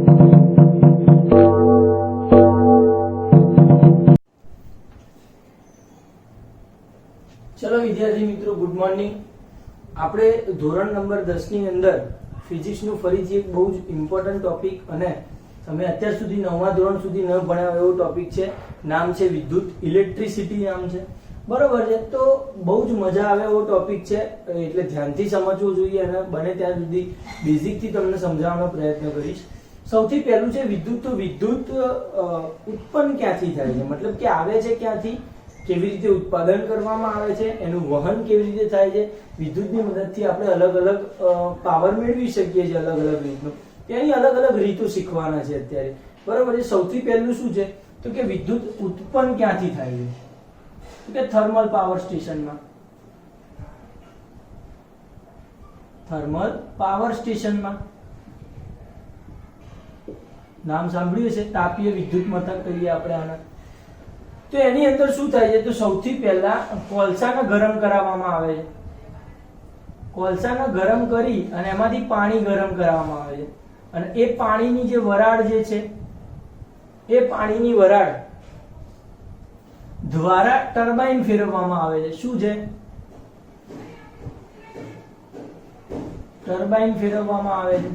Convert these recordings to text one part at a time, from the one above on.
ચલો વિદ્યાર્થી મિત્રો, ગુડ મોર્નિંગ. આપણે ધોરણ નંબર 10 ની અંદર ફિઝિક્સનું ફરીથી એક બહુ જ ઇમ્પોર્ટન્ટ ટોપિક અને તમે અત્યાર સુધી 9મા ધોરણ સુધી ન ભણ્યા એવો ટોપિક છે. નામ છે વિદ્યુત, ઇલેક્ટ્રિસિટી નામ છે, બરોબર છે. તો બહુ જ મજા આવે એવો ટોપિક છે, એટલે ધ્યાનથી સમજવું જોઈએ અને બને ત્યાં સુધી બેઝિકથી તમને સમજાવવાનો પ્રયત્ન કરીશ. સૌથી પહેલું છે વિદ્યુત. તો વિદ્યુત ઉત્પન્ન ક્યાંથી થાય છે, મતલબ કે આવે છે ક્યાંથી, કેવી રીતે ઉત્પાદન કરવામાં આવે છે, એનું વહન કેવી રીતે થાય છે, વિદ્યુતની મદદથી આપણે અલગ અલગ પાવર મેળવી શકીએ છીએ, અલગ અલગ રીતનું. તેની અલગ અલગ રીતો શીખવાના છે અત્યારે, બરોબર છે. સૌથી પહેલું શું છે તો કે વિદ્યુત ઉત્પન્ન ક્યાંથી થાય છે, તો કે થર્મલ પાવર સ્ટેશનમાં. થર્મલ પાવર સ્ટેશનમાં નામ સાંભળ્યું છે, તાપીય વિદ્યુત મથક કહીએ આપણે આને. તો એની અંદર શું થાય છે તો સૌથી પહેલા કોલસાને ગરમ કરાવવામાં આવે છે. કોલસાને ગરમ કરી અને એમાંથી પાણી ગરમ કરાવવામાં આવે છે, અને એ પાણીની જે વરાળ જે છે એ પાણીની વરાળ દ્વારા ટર્બાઇન ફેરવવામાં આવે છે. શું છે? ટર્બાઇન ફેરવવામાં આવે છે,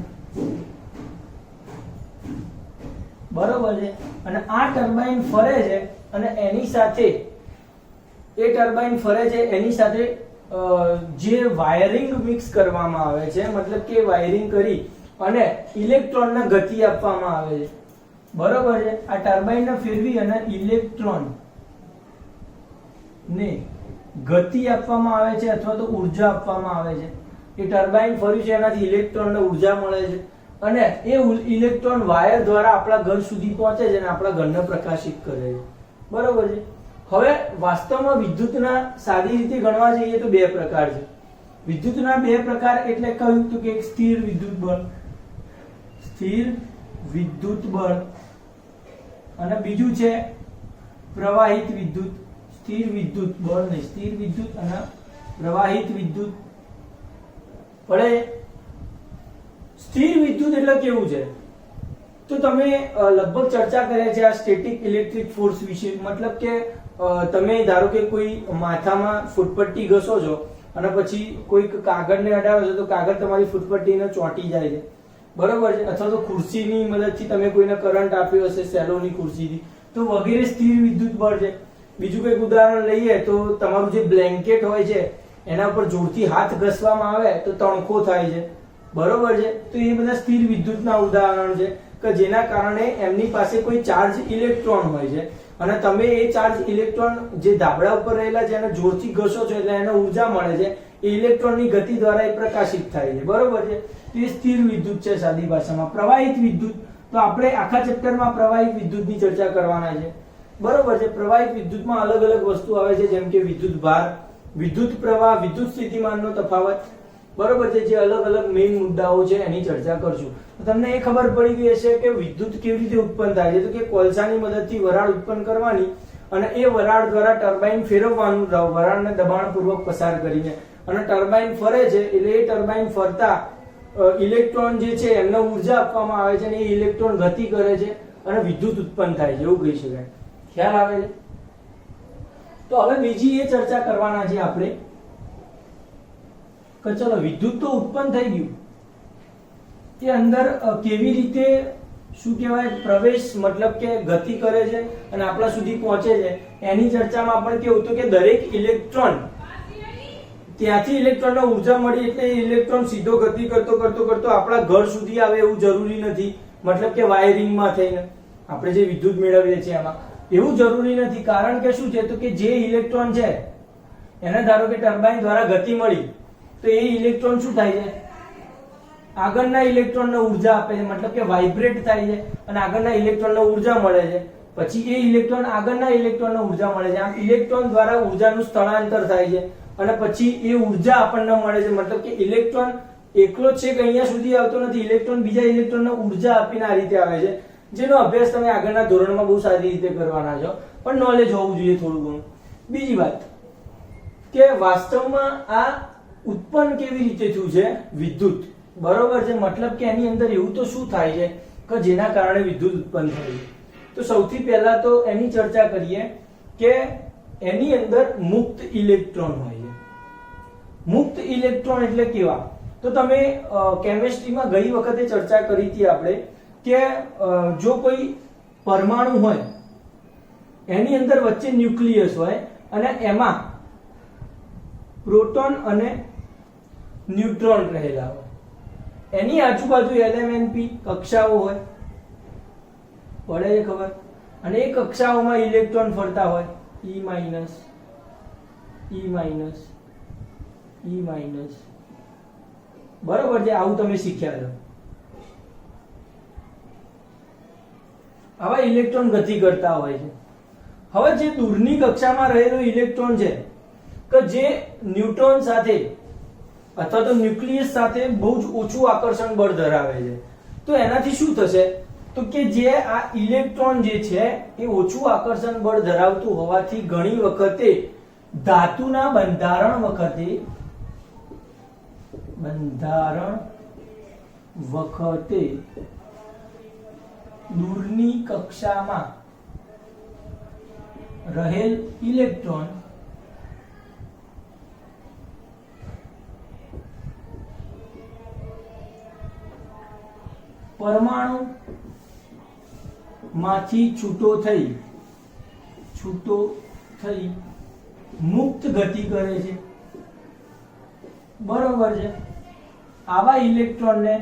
બરોબર છે. અને આ ટર્બાઇન ફરે છે અને એની સાથે એ ટર્બાઇન ફરે છે એની સાથે જે વાયરિંગ મિક્સ કરવામાં આવે છે, મતલબ કે વાયરિંગ કરી અને ઇલેક્ટ્રોનને ગતિ આપવામાં આવે છે, બરોબર છે. આ ટર્બાઇનને ફેરવી અને ઇલેક્ટ્રોન ને ગતિ આપવામાં આવે છે અથવા તો ઉર્જા આપવામાં આવે છે. એ ટર્બાઇન ફર્યું છે એનાથી ઇલેક્ટ્રોનને ઉર્જા મળે છે અને એ ઇલેક્ટ્રોન વાયર દ્વારા આપણા ઘર સુધી પહોંચે છે અને આપણા ઘરને પ્રકાશિત કરે છે, બરોબર છે. હવે વાસ્તવમાં વિદ્યુતના સાદી રીતે ગણવા જઈએ તો બે પ્રકાર છે. વિદ્યુતના બે પ્રકાર એટલે કહ્યું તો કે એક સ્થિર વિદ્યુત બળ, સ્થિર વિદ્યુત બળ, અને બીજું છે પ્રવાહિત વિદ્યુત. સ્થિર વિદ્યુત બળ નહીં, સ્થિર વિદ્યુત અને પ્રવાહિત વિદ્યુત. પડે. સ્થિર વિદ્યુત એટલે કેવું છે તો તમે લગભગ ચર્ચા કર્યા છે આ સ્ટેટિક ઇલેક્ટ્રિક ફોર્સ વિશે. મતલબ કે તમે ધારો કે કોઈ માથામાં ફૂટપટ્ટી ઘસો છો અને પછી કોઈક કાગળને અડાડો છો તો કાગળ તમારી ફૂટપટ્ટીને ચોંટી જાય છે, બરોબર છે. અથવા તો ખુરશીની મદદથી તમે કોઈને કરંટ આપ્યો હશે સેલોની ખુરશીથી, તો વગેરે સ્થિર વિદ્યુત બળ છે. બીજું કંઈક ઉદાહરણ લઈએ તો તમારું જે બ્લેન્કેટ હોય છે એના ઉપર જોરથી હાથ ઘસવામાં આવે તો તણખો થાય છે, બરોબર છે. તો એ બધા સ્થિર વિદ્યુતના ઉદાહરણ છે કે જેના કારણે એમની પાસે કોઈ ચાર્જ ઇલેક્ટ્રોન હોય છે અને તમે એ ચાર્જ ઇલેક્ટ્રોન જે ધાબળા ઉપર રહેલા છે એને જોરથી ઘસો છો એટલે એને ઉર્જા મળે છે. એ ઇલેક્ટ્રોનની ગતિ દ્વારા એ પ્રકાશિત થાય છે, બરોબર છે. તો એ સ્થિર વિદ્યુત છે સાદી ભાષામાં. પ્રવાહિત વિદ્યુત તો આપણે આખા ચેપ્ટરમાં પ્રવાહિત વિદ્યુતની ચર્ચા કરવાના છે, બરોબર છે. પ્રવાહિત વિદ્યુતમાં અલગ અલગ વસ્તુ આવે છે, જેમ કે વિદ્યુત ભાર, વિદ્યુત પ્રવાહ, વિદ્યુત સ્થિતિમાનનો તફાવત, બરોબર છે. જે અલગ અલગ મેઇન મુદ્દાઓ છે એની ચર્ચા કરશું. તો તમને એ ખબર પડી ગઈ હશે કે વિદ્યુત કેવી રીતે ઉત્પન્ન થાય છે. તો કે કોલસાની મદદથી વરાળ ઉત્પન્ન કરવાની અને એ વરાળ દ્વારા ટર્બાઇન ફેરવવાનું, વરાળને દબાણપૂર્વક પસાર કરીને, અને ટર્બાઇન ફરે છે એટલે એ ટર્બાઇન ફરતા ઇલેક્ટ્રોન જે છે એમને ઉર્જા આપવામાં આવે છે અને એ ઇલેક્ટ્રોન ગતિ કરે છે અને વિદ્યુત ઉત્પન્ન થાય છે, એવું કહી શકાય. ખ્યાલ આવે છે? તો હવે બીજી એ ચર્ચા કરવાના છે આપણે કે ચલો વિદ્યુત તો ઉત્પન્ન થઈ ગયું, તે અંદર કેવી રીતે શું કહેવાય પ્રવેશ, મતલબ કે ગતિ કરે છે અને આપણા સુધી પહોંચે છે, એની ચર્ચામાં આપણે કેવું તો કે દરેક ઇલેક્ટ્રોન ત્યાંથી ઇલેક્ટ્રોનને ઉર્જા મળી એટલે ઇલેક્ટ્રોન સીધો ગતિ કરતો કરતો કરતો આપણા ઘર સુધી આવે એવું જરૂરી નથી. મતલબ કે વાયરિંગમાં થઈને આપણે જે વિદ્યુત મેળવીએ છીએ એમાં એવું જરૂરી નથી. કારણ કે શું છે તો કે જે ઇલેક્ટ્રોન છે એને ધારો કે ટર્બાઇન દ્વારા ગતિ મળી તો એ ઇલેક્ટ્રોન શું થાય છે, આગળના ઇલેક્ટ્રોનને ઉર્જા આપે છે, મતલબ કે વાઇબ્રેટ થાય છે અને આગળના ઇલેક્ટ્રોનને ઉર્જા મળે છે. પછી એ ઇલેક્ટ્રોન આગળના ઇલેક્ટ્રોનને ઉર્જા મળે છે. આમ ઇલેક્ટ્રોન દ્વારા ઉર્જાનું સ્થળાંતર થાય છે અને પછી એ ઉર્જા આપણને મળે છે. મતલબ કે ઇલેક્ટ્રોન એકલો જ છે કે અહીંયા સુધી આવતો નથી, ઇલેક્ટ્રોન બીજા ઇલેક્ટ્રોનને ઉર્જા આપીને આ રીતે આવે છે, જેનો અભ્યાસ તમે આગળના ધોરણમાં બહુ સારી રીતે કરવાના છો, પણ નોલેજ હોવું જોઈએ થોડું ઘણું. બીજી વાત કે વાસ્તવમાં આ ઉત્પન્ન કેવી રીતે થયું છે વિદ્યુત, બરોબર છે. મતલબ કે એની અંદર એવું તો શું થાય છે કે જેના કારણે વિદ્યુત ઉત્પન્ન થાય છે. તો સૌથી પહેલા તો એની ચર્ચા કરીએ કે એની અંદર મુક્ત ઇલેક્ટ્રોન હોય છે. મુક્ત ઇલેક્ટ્રોન એટલે કેવા? તો તમે કેમિસ્ટ્રીમાં ગઈ વખતે ચર્ચા કરી હતી આપણે કે જો કોઈ પરમાણુ હોય એની અંદર વચ્ચે ન્યુક્લિયસ હોય અને એમાં પ્રોટોન અને ન્યુટ્રોન રહેલા હોય, એની આજુબાજુ એલએમએનપી કક્ષાઓ હોય, પડે છે ખબર? અને એ કક્ષાઓમાં ઇલેક્ટ્રોન ફરતા હોય, E minus E minus E minus, બરોબર છે? આવું તમે શીખ્યા છો. આવા ઇલેક્ટ્રોન ગતિ કરતા હોય છે. હવે જે દૂરની કક્ષામાં રહેલો ઇલેક્ટ્રોન છે કે જે ન્યુટ્રોન સાથે અથવા તો ન્યુક્લિયસ સાથે બહુ જ ઓછું આકર્ષણ બળ ધરાવે છે, તો એનાથી શું થશે? તો કે જે આ ઇલેક્ટ્રોન જે છે એ ઓછું આકર્ષણ બળ ધરાવતું હોવાથી ઘણી વખતે ધાતુના બંધારણ વખતે દૂરની કક્ષામાં રહેલ ઇલેક્ટ્રોન પરમાણુ માંથી છૂટો થઈ મુક્ત ગતિ કરે છે, બરોબર છે? આવા ઇલેક્ટ્રોનને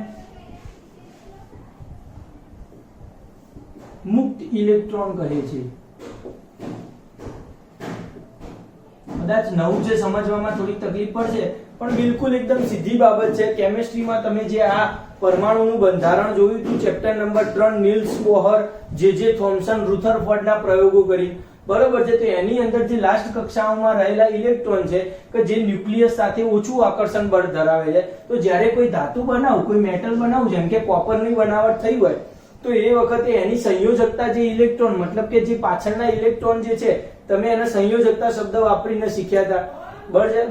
મુક્ત ઇલેક્ટ્રોન કહે છે. કદાચ નવું છે, સમજવામાં થોડી તકલીફ પડશે, પણ બિલકુલ એકદમ સીધી બાબત છે. કેમિસ્ટ્રીમાં તમે જે આ પરમાણુનું બંધારણ જોયું હતું ચેપ્ટર નંબર 3 નિલ્સ બોહર જે થોમ્સન રુથરફોર્ડના પ્રયોગો કરી, બરોબર છે? તો એની અંદર જે લાસ્ટ કક્ષાઓમાં રહેલા ઇલેક્ટ્રોન છે કે જે ન્યુક્લિયસ સાથે ઓછું આકર્ષણ બળ ધરાવે છે, તો જ્યારે કોઈ ધાતુ બનાવું, કોઈ મેટલ બનાવું, જેમ કે કોપરની બનાવટ થઈ હોય, તો એ વખતે એની સંયોજકતા જે ઇલેક્ટ્રોન, મતલબ કે જે પાછળના ઇલેક્ટ્રોન જે છે, તમે એને સંયોજકતા શબ્દ વાપરીને શીખ્યા હતા,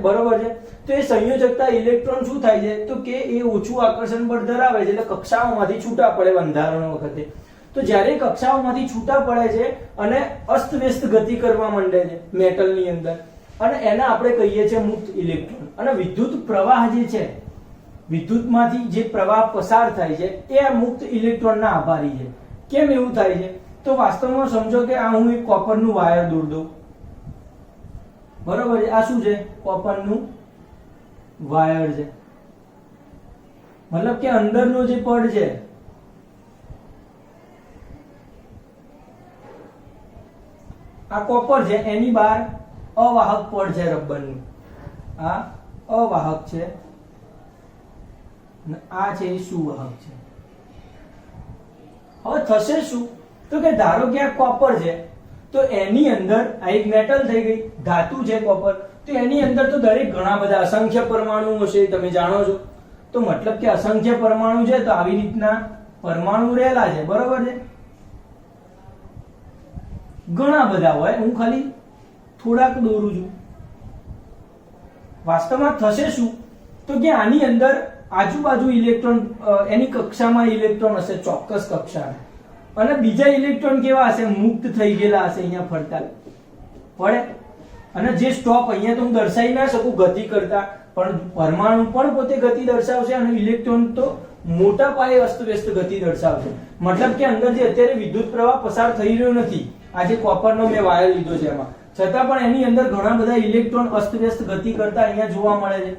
બરોબર છે? તો એ સંયોજકતા ઇલેક્ટ્રોન શું થાય છે? તો કે એ ઓછું આકર્ષણ બળ ધરાવે છે, એટલે કક્ષાઓમાંથી છૂટા પડે બંધારણ વખતે. તો જ્યારે કક્ષાઓમાંથી છૂટા પડે છે અને અસ્તવ્યસ્ત ગતિ કરવા માંડે છે મેટલની અંદર, અને એને આપણે કહીએ છીએ મુક્ત ઇલેક્ટ્રોન. અને વિદ્યુત પ્રવાહ જે છે, વિદ્યુતમાંથી જે પ્રવાહ પસાર થાય છે એ આ મુક્ત ઇલેક્ટ્રોનના આભારી છે. કેમ એવું થાય છે? તો વાસ્તવમાં સમજો કે આ હું એક કોપરનું વાયર દોર દઉં, બરોબર છે? આ શું છે? કોપરનું વાયર છે. મતલબ કે અંદરનો જે પડ છે આ કોપર છે, એની બહાર અવાહક પડ છે રબરનું, આ અવાહક છે, આ છે એ સુવાહક છે. હવે થશે શું? તો કે ધારો કે આ કોપર છે, તો એની અંદર આ એક મેટલ થઈ ગઈ, ધાતુ છે કોપર, તો એની અંદર તો દરેક ઘણા બધા અસંખ્ય પરમાણુ હશે, તમે જાણો છો. તો મતલબ કે અસંખ્ય પરમાણુ છે, તો આવી રીતના પરમાણુ રહેલા છે, બરોબર છે? ઘણા બધા હોય, હું ખાલી થોડાક દોરું છું. વાસ્તવમાં થશે શું? તો કે આની અંદર આજુબાજુ ઇલેક્ટ્રોન, એની કક્ષામાં ઇલેક્ટ્રોન હશે ચોક્કસ કક્ષાના, અને બીજા ઇલેક્ટ્રોન કેવા હશે? મુક્ત થઈ ગયેલા હશે, અહીંયા ફરતા પડે. અને જે સ્ટોપ અહીંયા તો હું દર્શાવી ના શકું ગતિ કરતા, પણ પરમાણુ પણ પોતે ગતિ દર્શાવશે અને ઇલેક્ટ્રોન તો મોટા પાયે અસ્તવ્યસ્ત ગતિ દર્શાવશે. મતલબ કે અંદર જે અત્યારે વિદ્યુત પ્રવાહ પસાર થઈ રહ્યો નથી, આ જે કોપરનો મેં વાયર લીધો છે એમાં, છતાં પણ એની અંદર ઘણા બધા ઇલેક્ટ્રોન અસ્તવ્યસ્ત ગતિ કરતા અહીંયા જોવા મળે છે,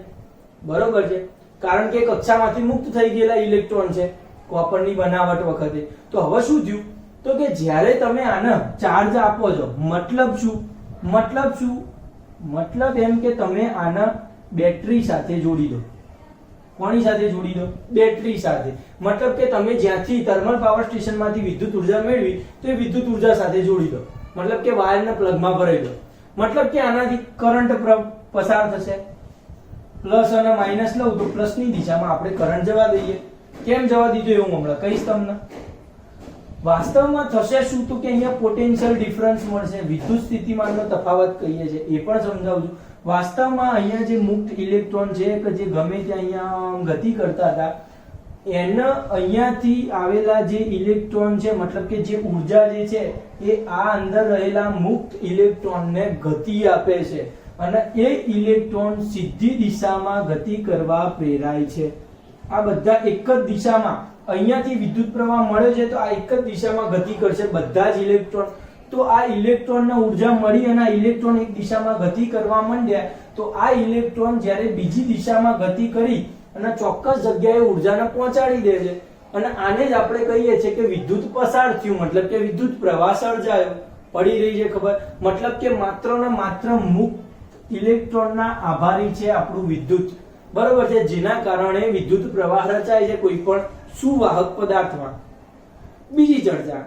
બરોબર છે? કારણ કે કક્ષામાંથી મુક્ત થઈ ગયેલા ઇલેક્ટ્રોન છે કોપરની બનાવટ વખતે. તો હવે શું થયું? તો કે જ્યારે તમે આને ચાર્જ આપો છો, મતલબ શું? મતલબ એમ કે તમે આને બેટરી સાથે જોડી દો. કોની સાથે જોડી દો? બેટરી સાથે. મતલબ કે તમે જ્યાંથી થર્મલ પાવર સ્ટેશનમાંથી વિદ્યુત ઉર્જા મેળવી, તો એ વિદ્યુત ઉર્જા સાથે જોડી દો. મતલબ કે વાયરને પ્લગમાં ભરાઈ દો. મતલબ કે આનાથી કરંટ પસાર થશે. પ્લસ અને માઇનસ લઉં તો પ્લસની દિશામાં આપણે કરંટ જવા દઈએ. કેમ જવા દીધો એ હું હમણાં કહીશ તમને. વાસ્તવમાં થશે શું? તો કે અહીંયા પોટેન્શિયલ ડિફરન્સ મળશે, વિદ્યુત સ્થિતિમાનનો તફાવત કહીએ છીએ, એ પણ સમજાવું છું. વાસ્તવમાં અહીંયા જે મુક્ત ઇલેક્ટ્રોન છે કે જે ગમે ત્યાં અહીંયા ગતિ કરતા હતા, અહીંયાથી આવેલા જે ઇલેક્ટ્રોન છે, મતલબ કે જે ઉર્જા જે છે એ આ અંદર રહેલા મુક્ત ઇલેક્ટ્રોનને ગતિ આપે છે અને એ ઇલેક્ટ્રોન સીધી દિશામાં ગતિ કરવા પ્રેરાય છે. આ બધા એક જ દિશામાં, અહીંયાથી વિદ્યુત પ્રવાહ મળે છે તો આ એક જ દિશામાં ગતિ કરશે બધા જ ઇલેક્ટ્રોન. તો આ ઇલેક્ટ્રોનને ઉર્જા મળી અને આ ઇલેક્ટ્રોન એક દિશામાં ગતિ કરવા માંડ્યા તો આ ઇલેક્ટ્રોન જ્યારે બીજી દિશામાં ગતિ કરી અને ચોક્કસ જગ્યાએ ઉર્જાને પહોંચાડી દે છે અને આને જ આપણે કહીએ છીએ કે વિદ્યુત પસાર થયું, મતલબ કે વિદ્યુત પ્રવાહ સર્જાયો. પડી રહી છે ખબર? મતલબ કે માત્ર ને માત્ર મુક્ત ઇલેક્ટ્રોનના આભારી છે આપણું વિદ્યુત, બરોબર છે, જેના કારણે વિદ્યુત પ્રવાહ રચાય છે કોઈ પણ સુવાહક પદાર્થમાં. બીજી ચર્ચા,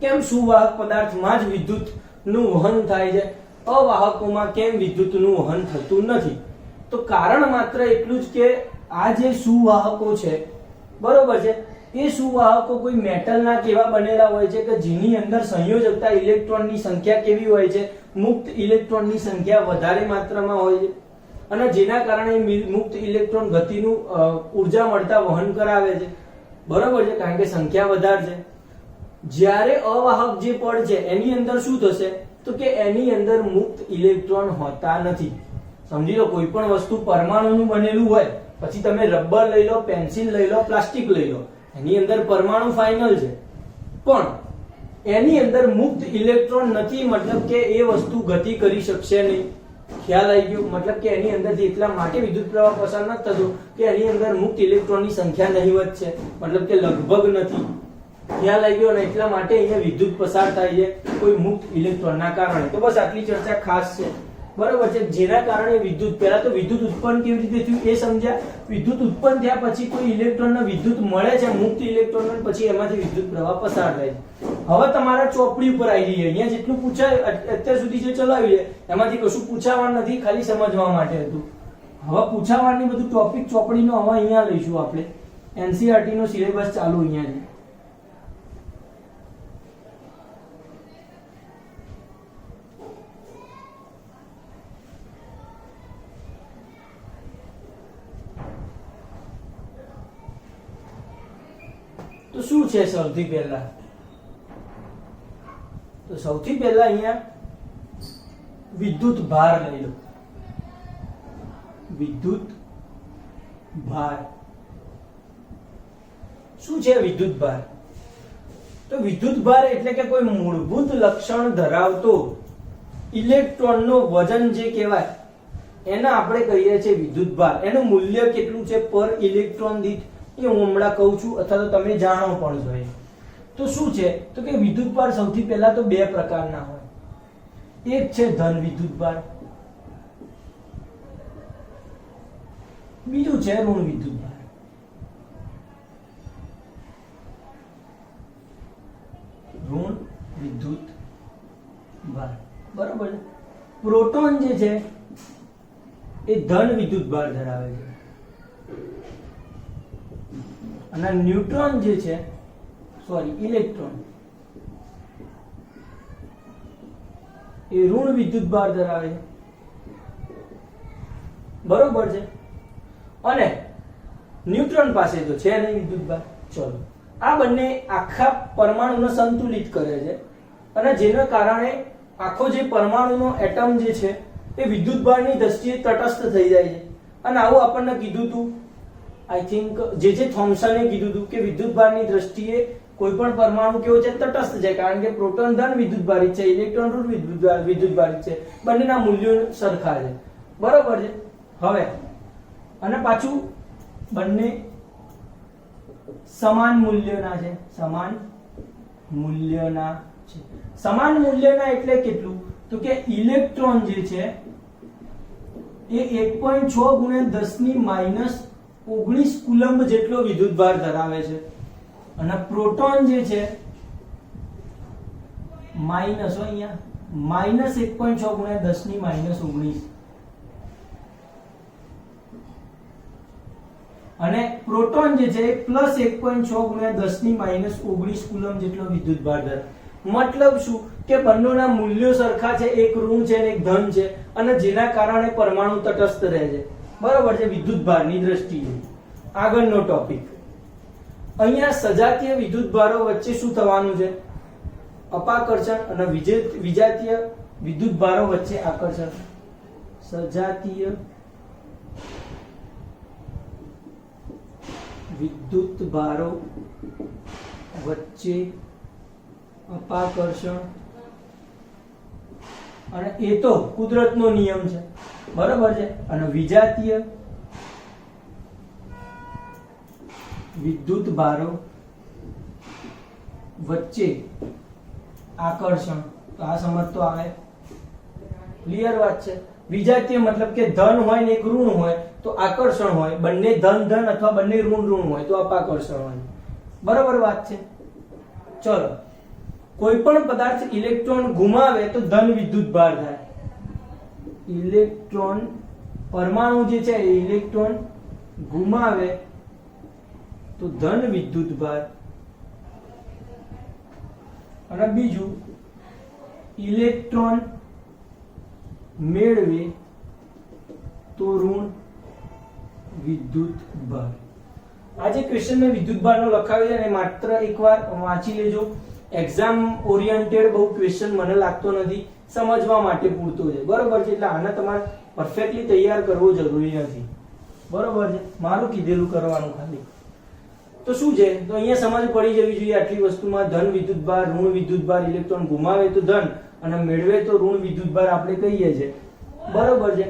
કેમ સુવાહક પદાર્થમાં જ વિદ્યુતનું વહન થાય છે, અવાહકોમાં કેમ વિદ્યુતનું વહન થતું નથી? તો કારણ માત્ર એટલું જ કે આ જે સુવાહકો છે, બરોબર છે, એ સુવાહકો કોઈ મેટલના કેવા બનેલા હોય છે કે જેની અંદર સંયોજકતા ઇલેક્ટ્રોનની સંખ્યા કેવી હોય છે, મુક્ત ઇલેક્ટ્રોનની સંખ્યા વધારે માત્રામાં હોય છે અને જેના કારણે મુક્ત ઇલેક્ટ્રોન ગતિનું ઉર્જા મળતા વહન કરાવે છે, બરોબર છે, કારણ કે સંખ્યા વધારે છે. જ્યારે અવાહક જે પડ છે એની અંદર શું થશે તો કે એની અંદર મુક્ત ઇલેક્ટ્રોન હોતા નથી. સમજી લો, કોઈ પણ વસ્તુ પરમાણુનું બનેલું હોય, પછી તમે રબર લઈ લો, પેન્સિલ લઈ લો, પ્લાસ્ટિક લઈ લો, એની અંદર પરમાણુ ફાઇનલ છે પણ એની અંદર મુક્ત ઇલેક્ટ્રોન નથી, મતલબ કે એ વસ્તુ ગતિ કરી શકશે નહીં. ખ્યાલ આવી ગયો? મતલબ કે એની અંદરથી એટલા માટે વિદ્યુત પ્રવાહ પસાર નથી થતો કે એની અંદર મુક્ત ઇલેક્ટ્રોનની સંખ્યા નહિવત છે, મતલબ કે લગભગ નથી. ખ્યાલ આવી ગયો? અને એટલા માટે અહીંયા વિદ્યુત પસાર થાય છે કોઈ મુક્ત ઇલેક્ટ્રોનના કારણે. તો બસ આટલી ચર્ચા ખાસ છે, બરોબર છે, જેના કારણે વિદ્યુત, પહેલા તો વિદ્યુત ઉત્પન્ન કેવી રીતે થયું એ સમજ્યા. વિદ્યુત ઉત્પન્ન થયા પછી કોઈ ઇલેક્ટ્રોનને વિદ્યુત મળે છે, મુક્ત ઇલેક્ટ્રોન, પછી એમાંથી વિદ્યુત પ્રવાહ પસાર થાય છે. હવે તમારા ચોપડી ઉપર આવી જઈએ. અહીંયા જેટલું પૂછાય અત્યાર સુધી જે ચલાવ્યું છે એમાંથી કશું પૂછાવાનું નથી, ખાલી સમજવા માટે હતું. હવે પૂછાવાની બધું ટોપિક ચોપડીનો હવે અહીંયા લઈશું આપણે. એનસીઈઆરટી નો સિલેબસ ચાલુ અહીંયા છે. તો શું છે સૌથી પહેલા? તો સૌથી પહેલા અહીંયા વિદ્યુત ભાર લઈ લો. વિદ્યુત ભાર શું છે? વિદ્યુત ભાર, તો વિદ્યુત ભાર એટલે કે કોઈ મૂળભૂત લક્ષણ ધરાવતો ઇલેક્ટ્રોનનો વજન જે કહેવાય એને આપણે કહીએ છીએ વિદ્યુત ભાર. એનું મૂલ્ય કેટલું છે પર ઇલેક્ટ્રોન દીઠ એ હું હમણાં કહું છું, અથવા તો તમે જાણો પણ જોઈએ. તો શું છે તો કે વિદ્યુત ભાર સૌથી પહેલા તો બે પ્રકારના હોય. એક છે ધન વિદ્યુત ભાર, બીજું છે ઋણ વિદ્યુત ભાર. ઋણ વિદ્યુત ભાર, બરોબર છે. પ્રોટોન જે છે એ ધન વિદ્યુત ભાર ધરાવે છે અને ન્યુટ્રોન જે છે, સોરી ઇલેક્ટ્રોન, એ ઋણ વિદ્યુત ભાર ધરાવે છે, બરોબર છે. અને ન્યુટ્રોન પાસે તો છે નહીં વિદ્યુત ભાર. ચલો, આ બંને આખા પરમાણુને સંતુલિત કરે છે અને જેના કારણે આખો જે પરમાણુનો એટમ જે છે એ વિદ્યુત ભારની દ્રષ્ટિએ તટસ્થ થઈ જાય છે. અને આવું આપણને કીધું હતું, આઈ થિંક જે થોમ્સને કીધું હતું કે વિદ્યુત ભારની દ્રષ્ટિએ કોઈ પણ પરમાણુ કેવો છે? તટસ્થ છે, કારણ કે પ્રોટોન ધન વિદ્યુત ભારિત છે, ઇલેક્ટ્રોન ઋણ વિદ્યુત ભારિત છે, બંનેના મૂલ્યો સરખા છે, બરોબર છે. હવે અને પાછું બંને સમાન મૂલ્યના છે, સમાન મૂલ્યના છે. સમાન મૂલ્યના એટલે કેટલું? તો કે ઇલેક્ટ્રોન જે છે એ 1.6 ગુણ્યા 10 ની -19 કુલંબ જેટલો વિદ્યુત ભાર ધરાવે છે અને પ્રોટોન જે છે માઇનસ અહીંયા -1.6 ગુણ્યા 10 ની -19 અને પ્રોટોન જે છે +1.6 ગુણ્યા 10 ની -19 કુલંબ જેટલો વિદ્યુત ભાર ધરાવે. મતલબ શું કે બંનેના મૂલ્યો સરખા છે, એક ઋણ છે અને એક ધન છે અને જેના કારણે પરમાણુ તટસ્થ રહે છે, બરાબર છે, વિદ્યુત ભારની દ્રષ્ટિએ. આગળનો ટોપિક, અહીંયા સજાતીય વિદ્યુત ભારો વચ્ચે શું થવાનું છે? અપાકર્ષણ અને વિજાતીય વિદ્યુત ભારો વચ્ચે આકર્ષણ. સજાતીય વિદ્યુત ભારો વચ્ચે અપાકર્ષણ, અને એ તો કુદરતનો નિયમ છે, બરાબર છે. અને વિજાતીય વિદ્યુત ભારો વચ્ચે આકર્ષણ. તો આ સમજ તો આવે, ક્લિયર વાત છે. વિજાતીય મતલબ કે ધન હોય ને એક ઋણ હોય તો આકર્ષણ હોય, બંને ધન ધન અથવા બંને ઋણ ઋણ હોય તો અપાકર્ષણ હોય, બરાબર વાત છે. ચલો, કોઈ પણ પદાર્થ ઇલેક્ટ્રોન ગુમાવે તો ધન વિદ્યુત ભાર થાય. ઇલેક્ટ્રોન પરમાણુ જે છે ઇલેક્ટ્રોન ગુમાવે તો ધન વિદ્યુત ભાર. અને બીજું, ઇલેક્ટ્રોન મેળવે તો ઋણ વિદ્યુત ભાર. આ જે ક્વેશ્ચન મેં વિદ્યુત ભારનો લખાવ્યો છે ને માત્ર એકવાર વાંચી લેજો. એક્ઝામ ઓરિએન્ટેડ બહુ ક્વેશ્ચન મને લાગતો નથી, સમજવા માટે પૂરતો છે, બરોબર છે. એટલે આને તમારે પરફેક્ટલી તૈયાર કરવો જરૂરી નથી, બરોબર છે. મારું કીધેલું કરવાનું ખાલી. તો શું છે, તો અહીંયા સમજ પડી જવી જોઈએ આટલી વસ્તુમાં. ધન વિદ્યુત ભાર, ઋણ વિદ્યુત ભાર, ઇલેક્ટ્રોન ગુમાવે તો ધન અને મેળવે તો ઋણ વિદ્યુત ભાર આપણે કહીએ છીએ, બરોબર છે.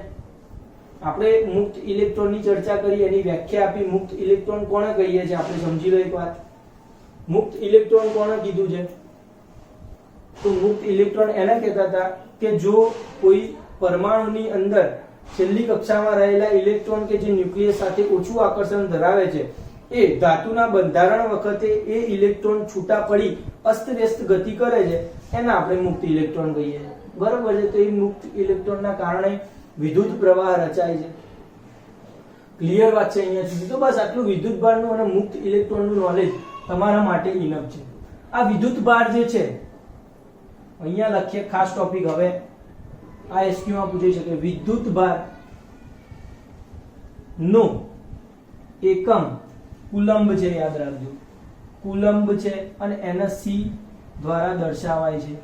આપણે મુક્ત ઇલેક્ટ્રોનની ચર્ચા કરી, એની વ્યાખ્યા આપી. મુક્ત ઇલેક્ટ્રોન કોને કહીએ છીએ આપણે સમજી લો એક વાત. મુક્ત ઇલેક્ટ્રોન કોને કીધું છે? તો મુક્ત ઇલેક્ટ્રોન એને કહેતા હતા કે જો કોઈ પરમાણુની અંદર છેલ્લી કક્ષામાં રહેલા ઇલેક્ટ્રોન કે જે ન્યુક્લિયસ સાથે ઓછું આકર્ષણ ધરાવે છે, એ ધાતુના બંધારણ વખતે એ ઇલેક્ટ્રોન છૂટા પડી અસ્તવ્યસ્ત ગતિ કરે છે, એને આપણે મુક્ત ઇલેક્ટ્રોન કહીએ છીએ, બરોબર છે. તો એ મુક્ત ઇલેક્ટ્રોનના કારણે વિદ્યુત પ્રવાહ રચાય છે. ક્લિયર વાત છે અહીંયા સુધી? તો બસ આટલું વિદ્યુત ભારનું અને મુક્ત ઇલેક્ટ્રોનનું નોલેજ તમારા માટે ઇનફ છે. આ વિદ્યુત ભાર જે છે અહીંયા લખીએ ખાસ ટોપિક. હવે આ એસક્યુ માં પૂછી શકે, વિદ્યુત ભાર નો એકમ કુલંબ છે, યાદ રાખજો, કુલંબ છે. અને એને સી દ્વારા દર્શાવાય છે.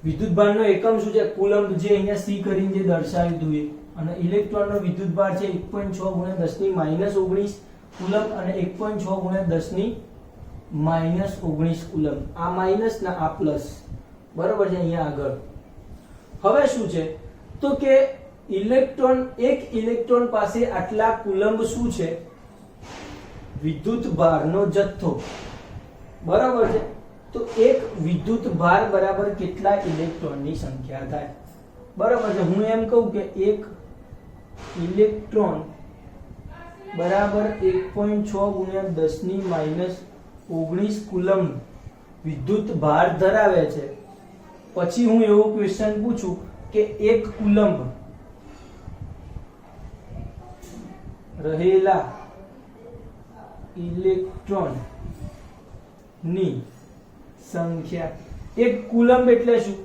વિદ્યુત ભારનો એકમ શું છે? કુલંબ, જે અહીંયા સી કરીને જે દર્શાવ્યું હતું એ. અને ઇલેક્ટ્રોનનો વિદ્યુત ભાર છે 1.6 × 10⁻19 કુલંબ અને 1.6 × 10⁻19 કુલંબ. આ માઇનસ ના આ પ્લસ, બરોબર છે અહીંયા આગળ. હવે શું છે તો કે ઇલેક્ટ્રોન, એક ઇલેક્ટ્રોન પાસે આટલા કુલંબ શું છે? વિદ્યુત ભારનો જથ્થો, બરાબર છે. તો એક વિદ્યુત ભાર બરાબર કેટલા ઇલેક્ટ્રોનની સંખ્યા થાય, બરાબર છે. હું એમ કહું કે એક ઇલેક્ટ્રોન બરાબર 1.6 × 10⁻19 કુલંબ વિદ્યુત ભાર ધરાવે છે. પછી હું એવો ક્વેશ્ચન પૂછું કે એક કુલંબ રહેલા ઇલેક્ટ્રોન ની સંખ્યા. એક કુલંબ એટલે શું?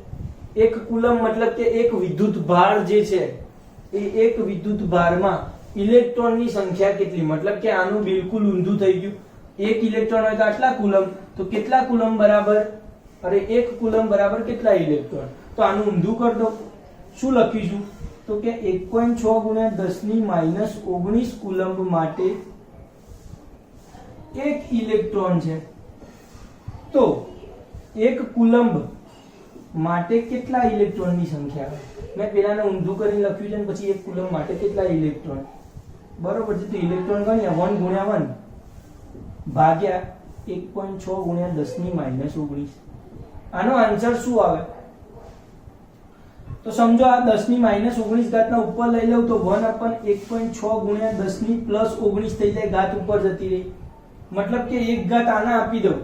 એક કુલંબ મતલબ કે એક વિદ્યુત ભાર જે છે એ એક વિદ્યુત ભારમાં ઇલેક્ટ્રોનની સંખ્યા કેટલી? મતલબ કે આનું બિલકુલ ઊંધું થઈ ગયું. એક ઇલેક્ટ્રોન હોય તો આટલા કુલંબ, તો કેટલા કુલંબ બરાબર? અરે એક કુલંબ બરાબર કેટલા ઇલેક્ટ્રોન? તો આનું ઊંધું કર દો. શું લખીશું? તો કે 1.6 × 10⁻19 કુલંબ માટે એક ઇલેક્ટ્રોન છે. તો એક કુલંબ માટે કેટલા ઇલેક્ટ્રોનની સંખ્યા હોય? મેં પેલાને ઊંધું કરીને લખ્યું છે, પછી એક કુલંબ માટે કેટલા ઇલેક્ટ્રોન, બરોબર છે. તો ઇલેક્ટ્રોન ગણ્યા 1 × 1 ભાગ્યા 1.6 × 10⁻19. આનો આન્સર શું આવે? તો સમજો આ 10⁻19 ઘાતના ઉપર લઈ લઉં તો 1/1.6 × 10⁻+19 થઈ જાય, ઘાત ઉપર જતી રહી. મતલબ કે એક ઘાત આના આપી દઉં,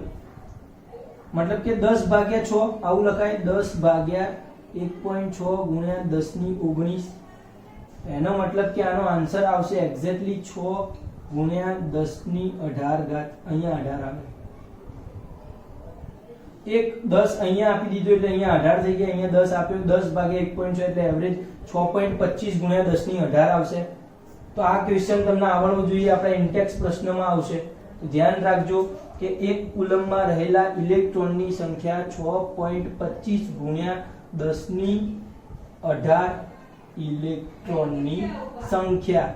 મતલબ કે 10/6 આવું લખાય, 10/1.6 × 10⁻19. એનો મતલબ કે આનો આન્સર આવશે એક્ઝેક્ટલી 6 × 10⁻18. અહીંયા 18 આવે. એક 10 અહીંયા આપી દીધું એટલે અહીંયા 18 થઈ ગયા. અહીંયા 10 આપ્યો, 10/1.6 એટલે એવરેજ 6.25 × 10⁻18 આવશે. તો આ ક્વેશ્ચન તમને આવડવું જોઈએ, આપણા ઇન્ટેક્સ પ્રશ્નમાં આવશે. તો ધ્યાન રાખજો કે 1 કુલમમાં રહેલા ઇલેક્ટ્રોનની સંખ્યા 6.25 ગુણ્યા 10 ની 18 ઇલેક્ટ્રોનની સંખ્યા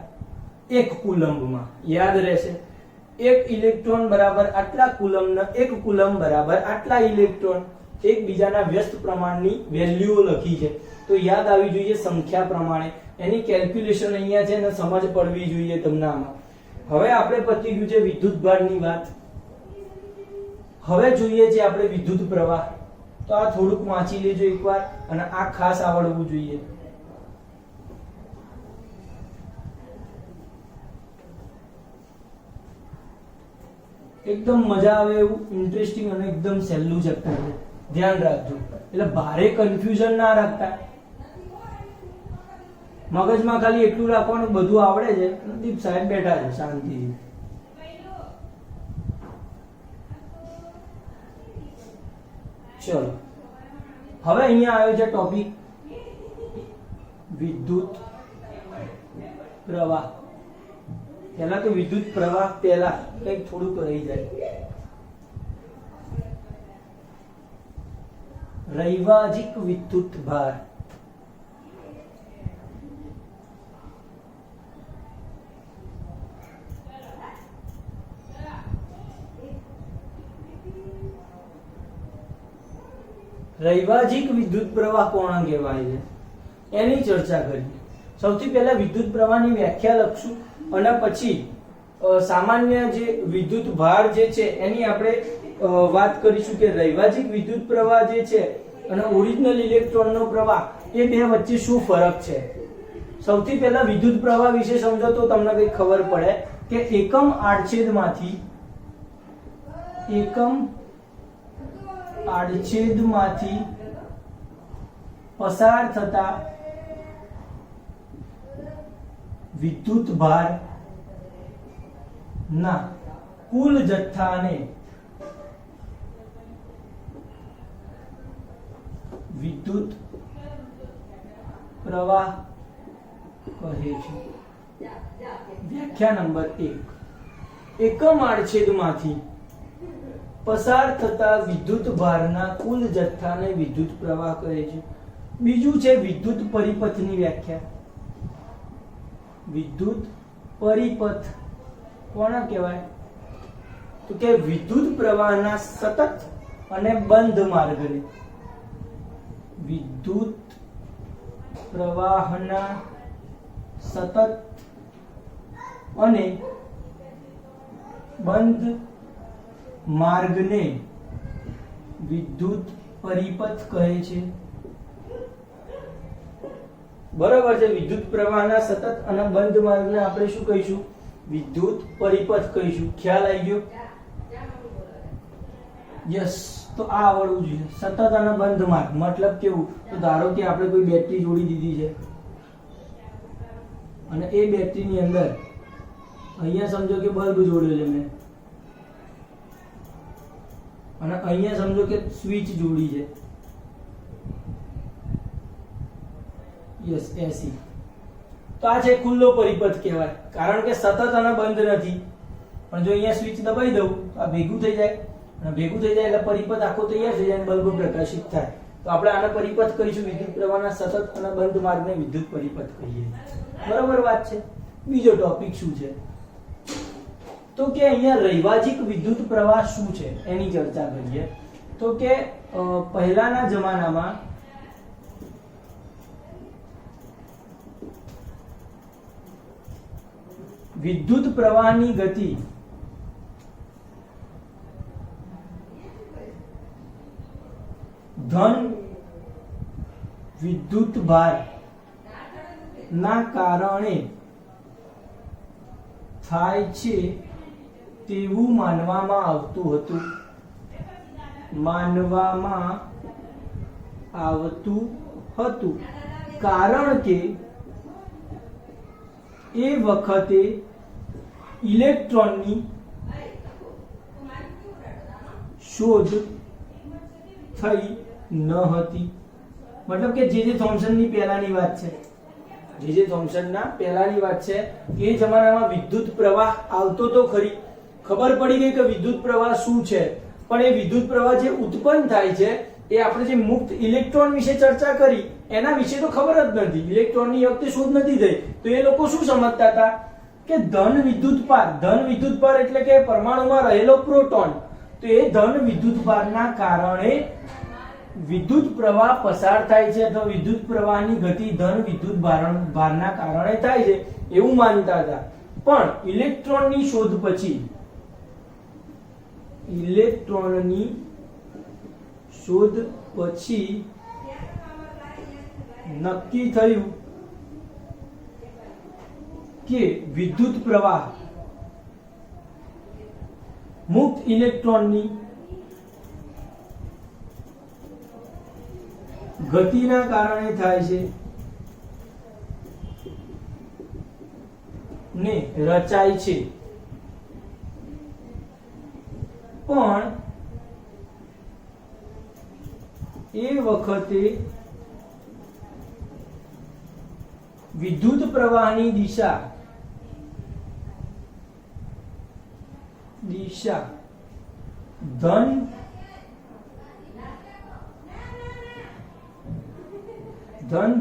1 કુલમમાં. યાદ રહેશે, 1 ઇલેક્ટ્રોન બરાબર આટલા કુલમ, 1 કુલમ બરાબર આટલા ઇલેક્ટ્રોન. એકબીજાના વ્યસ્ત પ્રમાણની વેલ્યુઓ લખી છે તો યાદ આવી જોઈએ સંખ્યા પ્રમાણે. એની કેલ્ક્યુલેશન અહીંયા છે ને સમજ પડવી જોઈએ તમને આમાં. હવે આપણે પતી ગયું છે વિદ્યુતભારની વાત. હવે જોઈએ છે આપણે વિદ્યુત પ્રવાહ. તો આ થોડુંક વાંચી લેજો એકવાર અને આ ખાસ આવડવું જોઈએ. એકદમ મજા આવે એવું ઇન્ટરેસ્ટિંગ અને એકદમ સહેલું ચેપ્ટર છે. ધ્યાન રાખજો, એટલે ભારે કન્ફ્યુઝન ના રાખતા. મગજમાં ખાલી એટલું રાખવાનું બધું આવડે છે. દીપ સાહેબ બેઠા છે શાંતિથી. ચલો હવે અહીંયા આવ્યો છે ટોપિક વિદ્યુત પ્રવાહ. પહેલા તો વિદ્યુત પ્રવાહ પહેલા કંઈક થોડુંક રહી જાય. રૈવાજિક વિદ્યુત ભાર. રૈવાજિક વિદ્યુત પ્રવાહ કોણ કહેવાય છે એની ચર્ચા કરીએ. સૌથી પહેલા વિદ્યુત પ્રવાહની વ્યાખ્યા લખશું અને પછી સામાન્ય જે વિદ્યુત ભાર જે છે એની આપણે વાત કરીશું કે રૈવાજિક વિદ્યુત પ્રવાહ જે છે અને ઓરિજિનલ ઇલેક્ટ્રોનનો પ્રવાહ એ બે વચ્ચે શું ફરક છે. સૌથી પહેલા વિદ્યુત પ્રવાહ વિશે સમજો તો તમને કંઈક ખબર પડે કે એકમ આડછેદમાંથી પસાર થતા વિદ્યુત ભાર ના કુલ જથ્થાને વિદ્યુત પ્રવાહ કહે છે. વ્યાખ્યા નંબર 1, એકમ આડછેદમાંથી પસાર થતા વિદ્યુત ભારના કુલ જથ્થાને વિદ્યુત પ્રવાહ કહે છે. બીજું છે વિદ્યુત પરિપથની વ્યાખ્યા. વિદ્યુત પરિપથ કોને કહેવાય તો કે વિદ્યુત પ્રવાહના સતત અને બંધ માર્ગને. વિદ્યુત પ્રવાહના સતત અને બંધ માર્ગને વિદ્યુત પરિપથ કહે છે. બરાબર છે. વિદ્યુત પ્રવાહના સતત અને બંધ માર્ગને આપણે શું કહીશું? વિદ્યુત પરિપથ કહીશું. ખ્યાલ આવી ગયો? યસ. તો આ આવડવું જોઈએ. સતત અને બંધ માર્ગ મતલબ કેવું? તો ધારો કે આપણે કોઈ બેટરી જોડી દીધી છે અને એ બેટરીની અંદર અહીંયા સમજો કે બલ્બ જોડ્યો છે મેં અને અહીંયા સમજો કે સ્વિચ જોડી છે. યસ, એસી. તો આ છે ખુલ્લો પરિપથ કહેવાય, કારણ કે સતત અને બંધ નથી. પણ જો અહીંયા સ્વિચ દબાઈ દઉં તો આ ભેગું થઈ જાય અને ભેગું થઈ જાય એટલે પરિપથ આખો તૈયાર થઈ જાય અને બલ્બ પ્રકાશિત થાય. તો આપણે આને પરિપથ કહીશું. વિદ્યુત પ્રવાહના સતત અને બંધ માર્ગને વિદ્યુત પરિપથ કહીએ. બરાબર વાત છે. બીજો ટોપિક શું છે તો કે અહીંયા રૈવાજિક વિદ્યુત પ્રવાહ શું છે એની ચર્ચા કરીએ. તો કે પહેલાના જમાનામાં વિદ્યુત પ્રવાહની ગતિ ધન વિદ્યુત ભાર ના કારણે થાય છે તેવું માનવામાં આવતું હતું. કારણ કે એ વખતે ઇલેક્ટ્રોનની શોધ થઈ ન હતી. મતલબ કે જે થોમ્સનની પહેલાની વાત છે. જે થોમ્સનના પહેલાની વાત છે. એ જમાનામાં વિદ્યુત પ્રવાહ આવતો તો ખરી, ખબર પડી ગઈ કે વિદ્યુત પ્રવાહ શું છે, પણ એ વિદ્યુત પ્રવાહ જે ઉત્પન્ન થાય છે એ આપણે જે મુક્ત ઇલેક્ટ્રોન વિશે ચર્ચા કરી એના વિશે તો ખબર જ નથી. ઇલેક્ટ્રોનની વખતે શોધ નથી થઈ, તો એ લોકો શું સમજતા હતા કે ધન વિદ્યુતભાર એટલે કે પરમાણુમાં રહેલો પ્રોટોન, તો એ ધન વિદ્યુતભારના કારણે વિદ્યુત પ્રવાહ પસાર થાય છે, અથવા વિદ્યુત પ્રવાહની ગતિ ધન વિદ્યુત ભારના કારણે થાય છે એવું માનતા હતા. પણ ઇલેક્ટ્રોનની શોધ પછી નક્કી થયું કે વિદ્યુત પ્રવાહ મુક્ત ઇલેક્ટ્રોનની ગતિના કારણે થાય છે ને રચાય છે. પણ એ વખતે વિદ્યુત પ્રવાહની દિશા ધન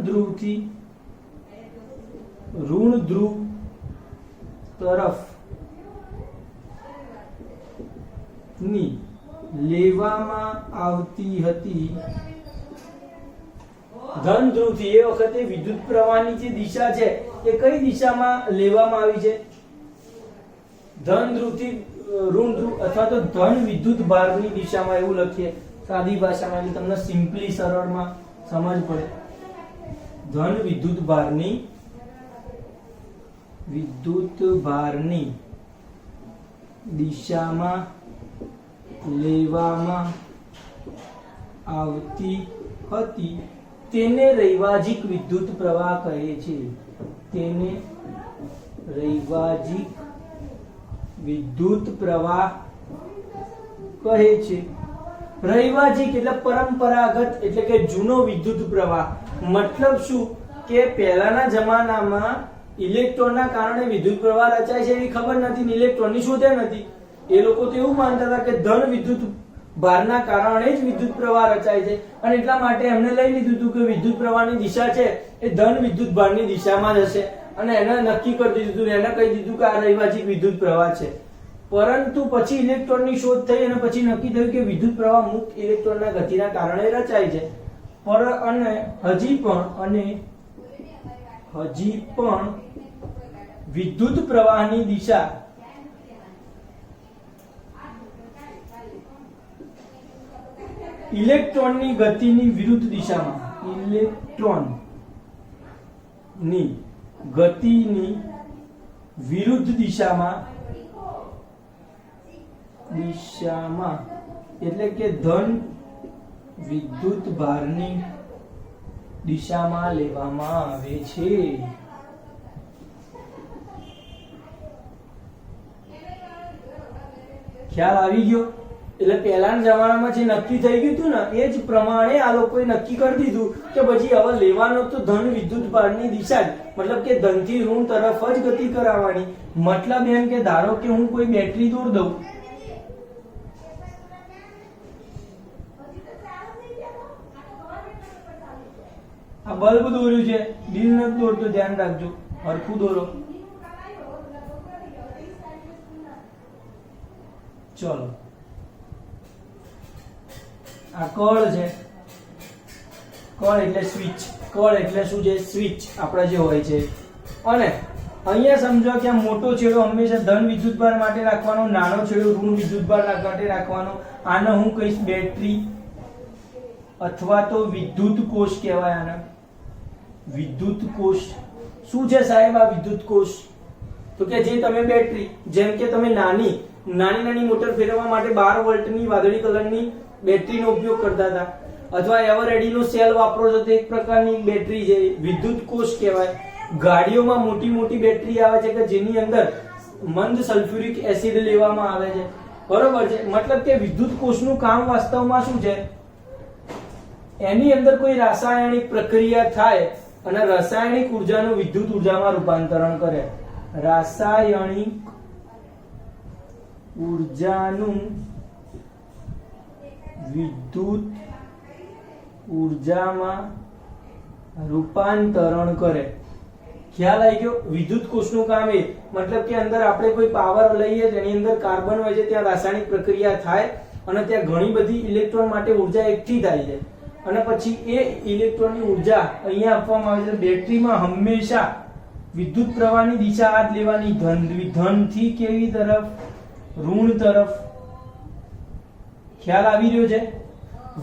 ધ્રુવથી ઋણ ધ્રુવ તરફ ની લેવામાં આવતી હતી. ધન ધ્રુવથી એ વખતે વિદ્યુત પ્રવાહની જે દિશા છે એ કઈ દિશામાં લેવામાં આવી છે? ધન ધ્રુવથી ઋણ ધ્રુવ અથવા તો ધન વિદ્યુત ભારની દિશામાં, એવું લખીએ સાદી ભાષામાં, એટલે તમને સિમ્પલી સરળમાં સમજ પડે. ધન વિદ્યુત ભારની દિશામાં લેવામાં આવતી હતી. તેને રૈવાજિક વિદ્યુત પ્રવાહ કહે છે. તેને રૈવાજિક વિદ્યુત પ્રવાહ કહે છે. રૈવાજિક એટલે પરંપરાગત, એટલે કે જૂનો વિદ્યુત પ્રવાહ. મતલબ શું કે પહેલાના જમાનામાં ઇલેક્ટ્રોનના કારણે વિદ્યુત પ્રવાહ રચાય છે એવી ખબર નથી, ઇલેક્ટ્રોનની શોધે નથી. એ લોકો તો એવું માનતા હતા કે ધન વિદ્યુત ભારના કારણે જ વિદ્યુત પ્રવાહ રચાય છે, અને એટલા માટે એમને લઈ લીધું હતું કે વિદ્યુત પ્રવાહની દિશા છે એ ધન વિદ્યુત ભારની દિશામાં જ હશે, અને એને નક્કી કરી દીધું હતું, એને કહી દીધું કે આ રૈવાજિક વિદ્યુત પ્રવાહ છે. પરંતુ પછી ઇલેક્ટ્રોનની શોધ થઈ અને પછી નક્કી થયું કે વિદ્યુત પ્રવાહ મુક્ત ઇલેક્ટ્રોનના ગતિના કારણે રચાય છે. અને હજી પણ વિદ્યુત પ્રવાહની દિશા ઇલેક્ટ્રોનની ગતિની વિરુદ્ધ દિશામાં, એટલે કે ધન વિદ્યુત ભારની દિશામાં લેવામાં આવે છે. ખ્યાલ આવી ગયો? એટલે પહેલાના જમાનામાં જે નક્કી થઈ ગયું હતું ને એ જ પ્રમાણે આ લોકોએ નક્કી કરી દીધું કે પછી હવે લેવાનો તો ધન વિદ્યુત ભારની દિશા જ, મતલબ કે ધનથી ઋણ તરફ જ ગતિ કરાવવાની. મતલબ એમ કે ધારો કે હું કોઈ બેટરી દોર દઉં, આ બલ્બ દોર્યું છે, દિલ નથી દોરતો, ધ્યાન રાખજો, હરખું દોરો. ચલો, આ કળ છે, કળ એટલે સ્વિચ, કળ એટલે શું છે? સ્વિચ આપણા જે હોય છે. અને અહીંયા સમજો કે આ મોટો છેડો હંમેશા ધન વિદ્યુતભાર માટે રાખવાનો, નાનો છેડો ઋણ વિદ્યુતભાર માટે રાખવાનો. આને હું કહીશ બેટરી અથવા તો વિદ્યુત કોષ કહેવાય. આને વિદ્યુત કોષ. શું છે સાહેબ આ વિદ્યુત કોષ? તો કે જે તમે બેટરી, જેમ કે તમે નાની મોટર ફેરવવા માટે 12 વોલ્ટની વાદળી કલરની બેટરીનો ઉપયોગ કરતા હતા, અથવા એવરેડીનો સેલ વાપરો છો તો એક પ્રકારની બેટરી છે, વિદ્યુત કોષ કહેવાય. ગાડીઓમાં મોટી બેટરી આવે છે કે જેની અંદર મંદ સલ્ફ્યુરિક એસિડ લેવામાં આવે છે, બરોબર છે. મતલબ કે વિદ્યુત કોષનું કામ વાસ્તવમાં શું છે? એની અંદર કોઈ રાસાયણિક પ્રક્રિયા થાય અને રાસાયણિક ઉર્જાનું વિદ્યુત ઉર્જામાં રૂપાંતરણ કરે. રાસાયણિક ઉર્જાનું વિદ્યુત ઉર્જામાં રૂપાંતરણ કરે. ખ્યાલ આવી ગયો? વિદ્યુત કોષનું કામ એ મતલબ કે અંદર આપણે કોઈ પાવર લઈએ તેની અંદર કાર્બન હોય છે, ત્યાં રાસાયણિક પ્રક્રિયા થાય અને ત્યાં ઘણી બધી ઇલેક્ટ્રોન માટે ઉર્જા એકઠી થાય છે અને પછી એ ઇલેક્ટ્રોનની ઉર્જા અહીંયા આપવામાં આવે છે. બેટરીમાં હંમેશા વિદ્યુત પ્રવાહની દિશા આ જ લેવાની, ધનથી કેવી તરફ? ઋણ તરફ. ખ્યાલ આવી રહ્યો છે?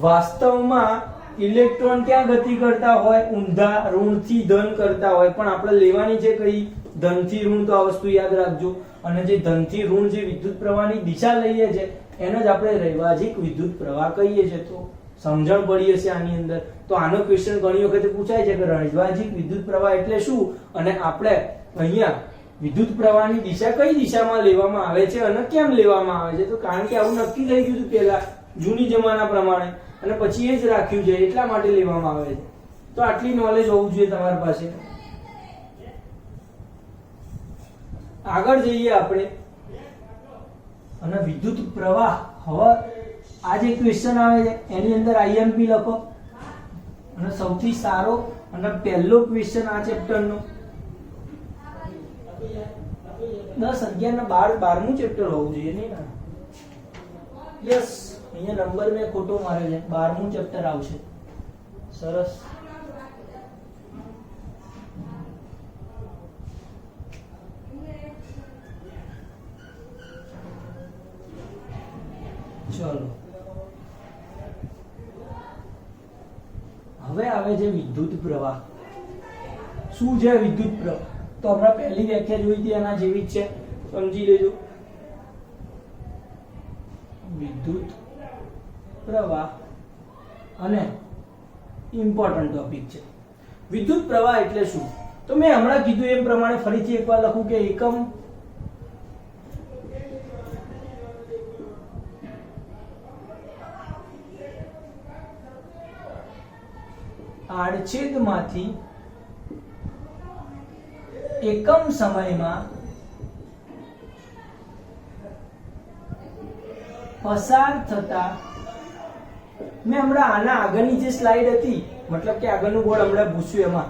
વાસ્તવમાં ઇલેક્ટ્રોન ક્યાં ગતિ કરતા હોય? ઊંધા, ઋણથી ધન કરતા હોય, પણ આપણે લેવાની છે કઈ? ધનથી ઋણ. તો આ વસ્તુ યાદ રાખજો. અને જે ધનથી ઋણ જે વિદ્યુત પ્રવાહની દિશા લઈએ છે એને જ આપણે રૈવાજિક વિદ્યુત પ્રવાહ કહીએ છીએ. તો સમજણ પડી હશે આની અંદર. તો આનો ક્વેશ્ચન ઘણી વખત પૂછાય છે કે રૈવાજિક વિદ્યુત પ્રવાહ એટલે શું, અને આપણે અહીંયા વિદ્યુત પ્રવાહની દિશા કઈ દિશામાં લેવામાં આવે છે અને કેમ લેવામાં આવે છે? તો કારણ કે આવું નક્કી થઈ ગયું હતું પહેલા જૂની જમાના પ્રમાણે, અને પછી એ જ રાખ્યું છે એટલા માટે લેવામાં આવે છે. તો આટલી નોલેજ હોવું જોઈએ તમારી પાસે. આગળ જઈએ આપણે. અને વિદ્યુત પ્રવાહ, હવે આ જે ક્વેશ્ચન આવે છે એની અંદર આઈએમપી લખો. અને સૌથી સારો અને પહેલો ક્વેશ્ચન આ ચેપ્ટરનો 10, 11 ને 12મું ચેપ્ટર હોવું જોઈએ નહીં ને? યસ, અહીંયા નંબર મેં ખોટો માર્યો છે. 12મું ચેપ્ટર આવશે. સરસ. ચલો, હવે આવે છે વિદ્યુત પ્રવાહ. શું છે વિદ્યુત પ્રવાહ? તો હમણાં પહેલી વ્યાખ્યા જોઈ હતી એના જેવી જ છે, સમજી લેજો. વિદ્યુત પ્રવાહ અને ઇમ્પોર્ટન્ટ ટોપિક છે. વિદ્યુત પ્રવાહ એટલે શું? તો મેં હમણાં કીધું એમ પ્રમાણે ફરીથી એકવાર લખું કે એકમ આડછેદમાંથી એકમ સમયમાં પસાર થતા, મેં હમણાં આના આગળની જે સ્લાઇડ હતી, મતલબ કે આગળનું બોર્ડ હમણાં પૂછ્યું એમાં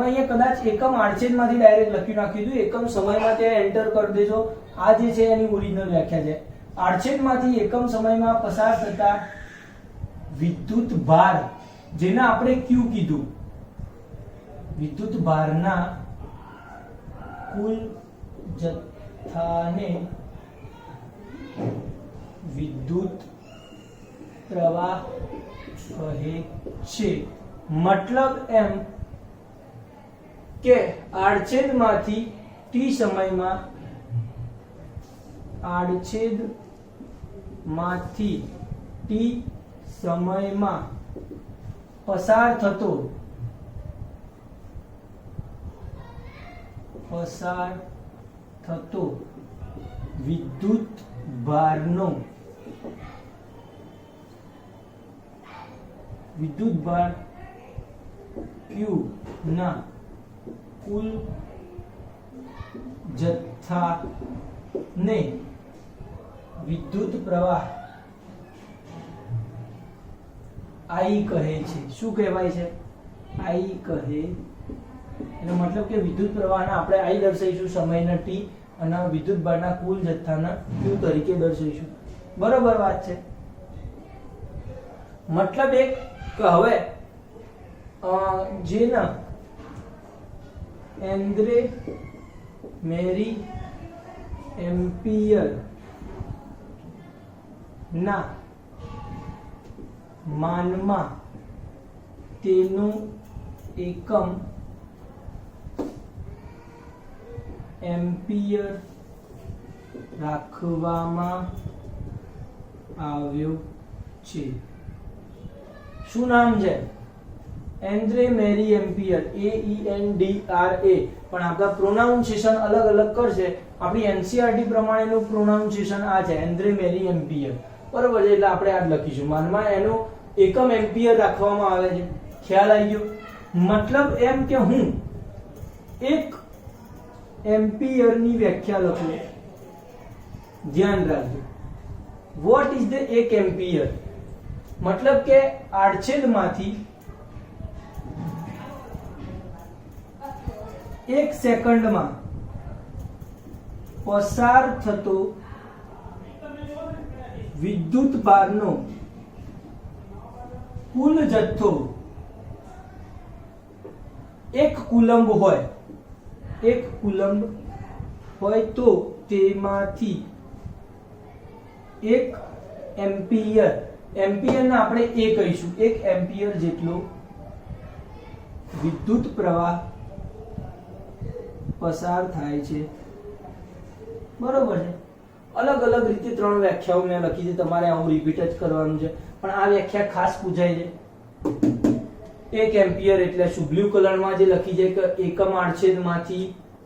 અહીંયા કદાચ એકમ આડછેદમાંથી ડાયરેક્ટ લખી નાખ્યું હતું. એકમ સમયમાં ત્યાં એન્ટર કરી દેજો. આ જે છે એની ઓરિજિનલ વ્યાખ્યા છે. આડછેદમાંથી એકમ સમયમાં પસાર થતા વિદ્યુત ભાર, જેને આપણે Q કીધું, વિદ્યુત ભારના કુલ જથ્થાને વિદ્યુત પ્રવાહ કહે છે. મતલબ એમ કે આડછેદમાંથી t સમયમાં, આડછેદમાંથી t સમયમાં પસાર થતો વિદ્યુત ભારનો, વિદ્યુત ભાર Q ના કુલ જથ્થાને વિદ્યુત પ્રવાહ I કહે છે. શું કહેવાય છે? I કહે. એનો મતલબ કે વિદ્યુત પ્રવાહના આપણે I દર્શાવીશું સમયના t અને વિદ્યુત ભારના કુલ જથ્થાના Q તરીકે દર્શાવીશું. બરોબર વાત છે. મતલબ એક કે હવે જેના એન્દ્રે મેરી એમ્પિયર ના માનમાં તેનું એકમ એમ્પિયર રાખવામાં આવ્યો છે. શું નામ છે? એન્દ્રે મેરી એમ્પિયર. AENDRA. પણ આપણા પ્રોનાઉન્સિએશન અલગ અલગ કરશે. આપણી એનસીઆરટી પ્રમાણેનું પ્રોનાઉન્સિએશન આ છે, એન્દ્રે મેરી એમ્પિયર. બરોબર છે? એટલે આપણે આ જ લખીશું. માનમાં એનું એકમ એમ્પિયર રાખવામાં આવે છે. ખ્યાલ આવી ગયો? મતલબ એમ કે હું એક એમ્પિયર ની વ્યાખ્યા લખું. ધ્યાન રાખજો, વોટ ઇઝ ધ એક એમ્પિયર? મતલબ કે આડછેદમાંથી 1 સેકન્ડમાં પસાર થતો વિદ્યુત ભારનો કુલ જથ્થો 1 કુલંબ હોય, 1 કુલંબ હોય તો તેમાંથી 1 એમ્પિયર, એમ્પિયરને આપણે એ કહીશું, 1 એમ્પિયર જેટલો વિદ્યુત પ્રવાહ પસાર થાય છે. બરોબર છે. અલગ અલગ રીતે 3 વ્યાખ્યાઓ મેં લખી છે, તમારે આવું રિપીટ જ કરવાનું છે, પણ આ વ્યાખ્યા ખાસ પૂછાય છે. 1 એમ્પિયર એટલે શું? બ્લુ કલરમાં જે લખી છે કે એકમ આડછેદમાંથી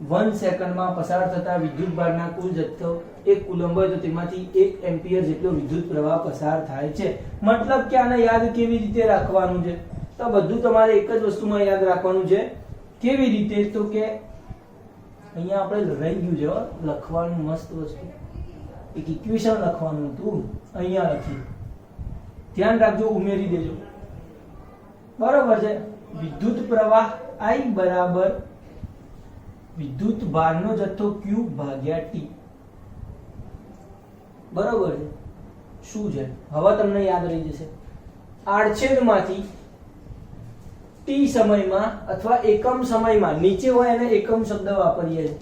1 સેકન્ડમાં પસાર થતા વિદ્યુત ભારના કુલ જથ્થો 1 કુલંબ હોય તો તેમાંથી 1 એમ્પિયર જેટલો વિદ્યુત પ્રવાહ પસાર થાય છે. મતલબ કે આને યાદ કેવી રીતે રાખવાનું છે? તો બધું તમારે એક જ વસ્તુમાં યાદ રાખવાનું છે. કેવી રીતે? તો કે અહીંયા આપણે રહી ગયું છે લખવાનું, મસ્ત વસ્તુ, એક ઇક્વેશન લખવાનું હતું, અહીંયા લખી, ધ્યાન રાખજો, ઉમેરી દેજો. બરોબર છે. વિદ્યુત પ્રવાહ I બરાબર વિદ્યુત ભારનો જથ્થો Q ભાગ્યા T. બરોબર છે. શું છે? હવે તમને યાદ રહી જશે. આડછેદમાંથી t સમયમાં અથવા એકમ સમયમાં, નીચે હોય એને એકમ શબ્દ વાપરીએ છીએ,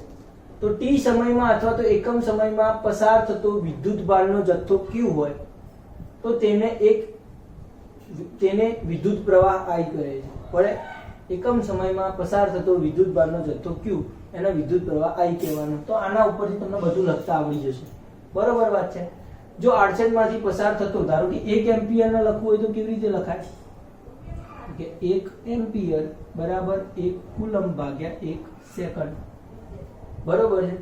તો t સમયમાં અથવા તો એકમ સમયમાં પસાર થતો વિદ્યુત ભારનો જથ્થો Q હોય તો તેને વિદ્યુત પ્રવાહ I કહે છે. બરાબર? એકમ સમયમાં પસાર થતો વિદ્યુત ભારનો જથ્થો Q, એને વિદ્યુત પ્રવાહ I કહેવાનો. તો આના ઉપરથી તમને બધું લખતા આવડી જશે. બરોબર વાત છે. જો આડછેદમાંથી પસાર થતો, ધારો કે 1 એમ્પિયર ને લખવું હોય તો કેવી રીતે લખાય? કે 1 એમ્પિયર બરાબર 1 કુલંબ ભાગ્યા 1 સેકન્ડ. બરોબર છે.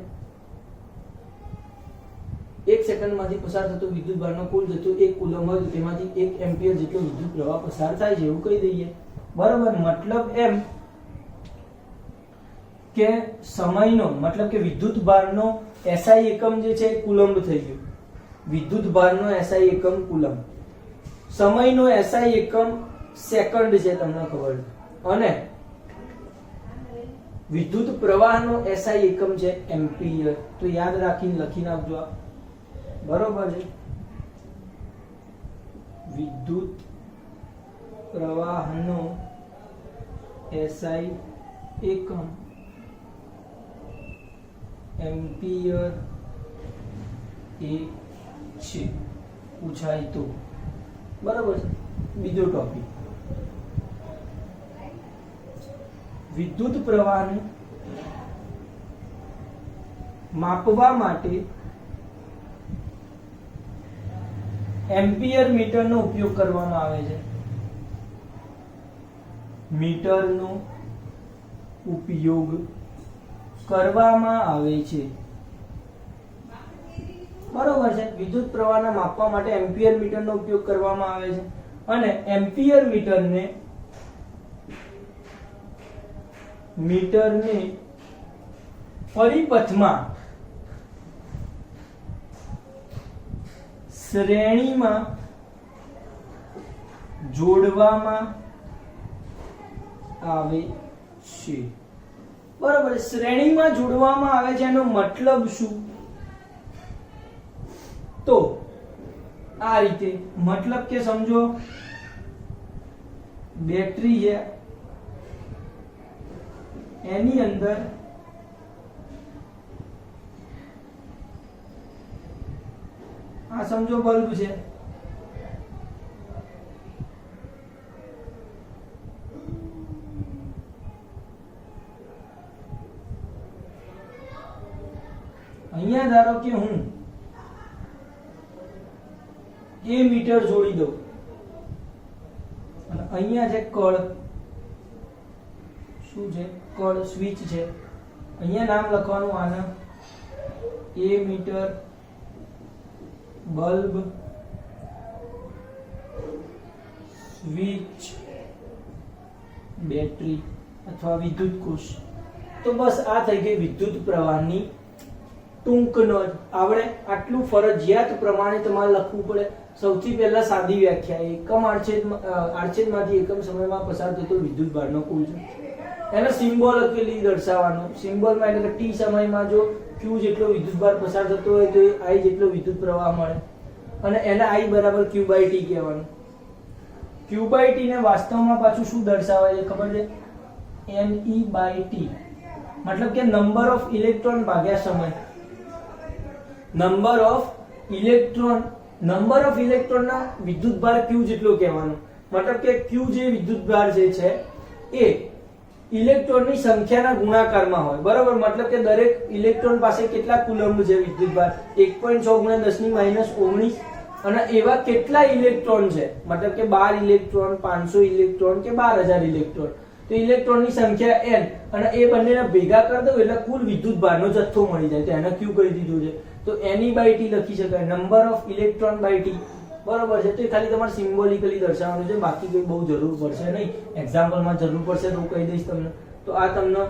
1 સેકન્ડમાંથી પસાર થતો વિદ્યુત ભારનો કુલ જથ્થો 1 કુલંબ હોય તો તેમાંથી 1 એમ્પિયર જેટલો વિદ્યુત પ્રવાહ પસાર થાય છે, એવું કહી દઈએ. બરોબર. મતલબ એમ કે સમયનો, મતલબ કે વિદ્યુત ભારનો SI એકમ જે છે કુલંબ થઈ ગયો. વિદ્યુત ભારનો SI એકમ કુલંબ, સમયનો SI એકમ સેકન્ડ છે, તમને ખબર છે, અને વિદ્યુત પ્રવાહનો SI એકમ છે એમ્પિયર. તો યાદ રાખીને લખી નાખજો આ. બરોબર છે. વિદ્યુત પ્રવાહનો SI એકમ એમ્પિયર એ છે, પૂછાય તો. બરોબર છે. બીજો ટોપિક, વિદ્યુત પ્રવાહને માપવા માટે એમ્પિયર મીટરનો ઉપયોગ કરવામાં આવે છે. મીટરનો ઉપયોગ કરવામાં આવે છે. બરોબર છે. વિદ્યુત પ્રવાહને માપવા માટે એમ્પિયર મીટરનો ઉપયોગ કરવામાં આવે છે, અને એમ્પિયર મીટરને પરિપથમાં શ્રેણીમાં જોડવામાં આવે છે. બરોબર. શ્રેણીમાં જોડવામાં આવે છે, એનો મતલબ શું? તો આ રીતે, મતલબ કે સમજો બેટરી છે, એની અંદર આ સમજો બલ્બ છે, અહીંયા ધારો કે હું એ મીટર જોડી દઉં અને અહીંયા છે કળ, શું છે? કળ, સ્વિચ છે. અહીંયા નામ લખવાનું આના એ મીટર, બલ્બ, સ્વિચ, બેટરી અથવા વિદ્યુત કોષ. તો બસ આ થઈ ગઈ વિદ્યુત પ્રવાહની ટૂંક નોંધ. આવડે આટલું ફરજિયાત પ્રમાણે તમારે લખવું પડે. સૌથી પહેલા સાદી વ્યાખ્યા, એકમ આડછેદમાંથી એકમ સમયમાં પસાર થતો વિદ્યુત ભારનો કુલ છે. એનો સિમ્બોલ લખેલી દર્શાવવાનો. સિમ્બોલમાં એટલે કે t સમયમાં જો q જેટલો વિદ્યુત ભાર પસાર થતો હોય તો I જેટલો વિદ્યુત પ્રવાહ મળે અને એને I બરાબર q/t કહેવાનું. q/t ને વાસ્તવમાં પાછું શું દર્શાવાય છે ખબર છે? ne/t, મતલબ કે નંબર ઓફ ઇલેક્ટ્રોન ભાગ્યા સમય. નંબર ઓફ ઇલેક્ટ્રોન ના વિદ્યુત ભાર q જેટલો કહેવાનો. મતલબ કે q જે વિદ્યુત ભાર જે છે એ ઇલેક્ટ્રોનની સંખ્યાના ગુણાકારમાં હોય, બરાબર? મતલબ કે દરેક ઇલેક્ટ્રોન પાસે કેટલા કુલમ્બ છે વિદ્યુત ભાર? 1.6 × 10⁻19. અને એવા કેટલા ઇલેક્ટ્રોન છે? મતલબ કે 12 ઇલેક્ટ્રોન, 500 ઇલેક્ટ્રોન કે 12000 ઇલેક્ટ્રોન. તો ઇલેક્ટ્રોનની સંખ્યા n અને એ બંનેને ભેગા કરી દો એટલે કુલ વિદ્યુત ભારનો જથ્થો મળી જાય. તો એને q કહી દીધું છે. તો ne/t લખી શકાય, number of electron by t, બરોબર છે? તો એ ખાલી તમારે સિમ્બોલિકલી દર્શાવવાનું છે, બાકી કોઈ બહુ જરૂર પડશે નહીં. એક્ઝામ્પલમાં જરૂર પડશે તો હું કહી દઈશ તમને. તો આ તમને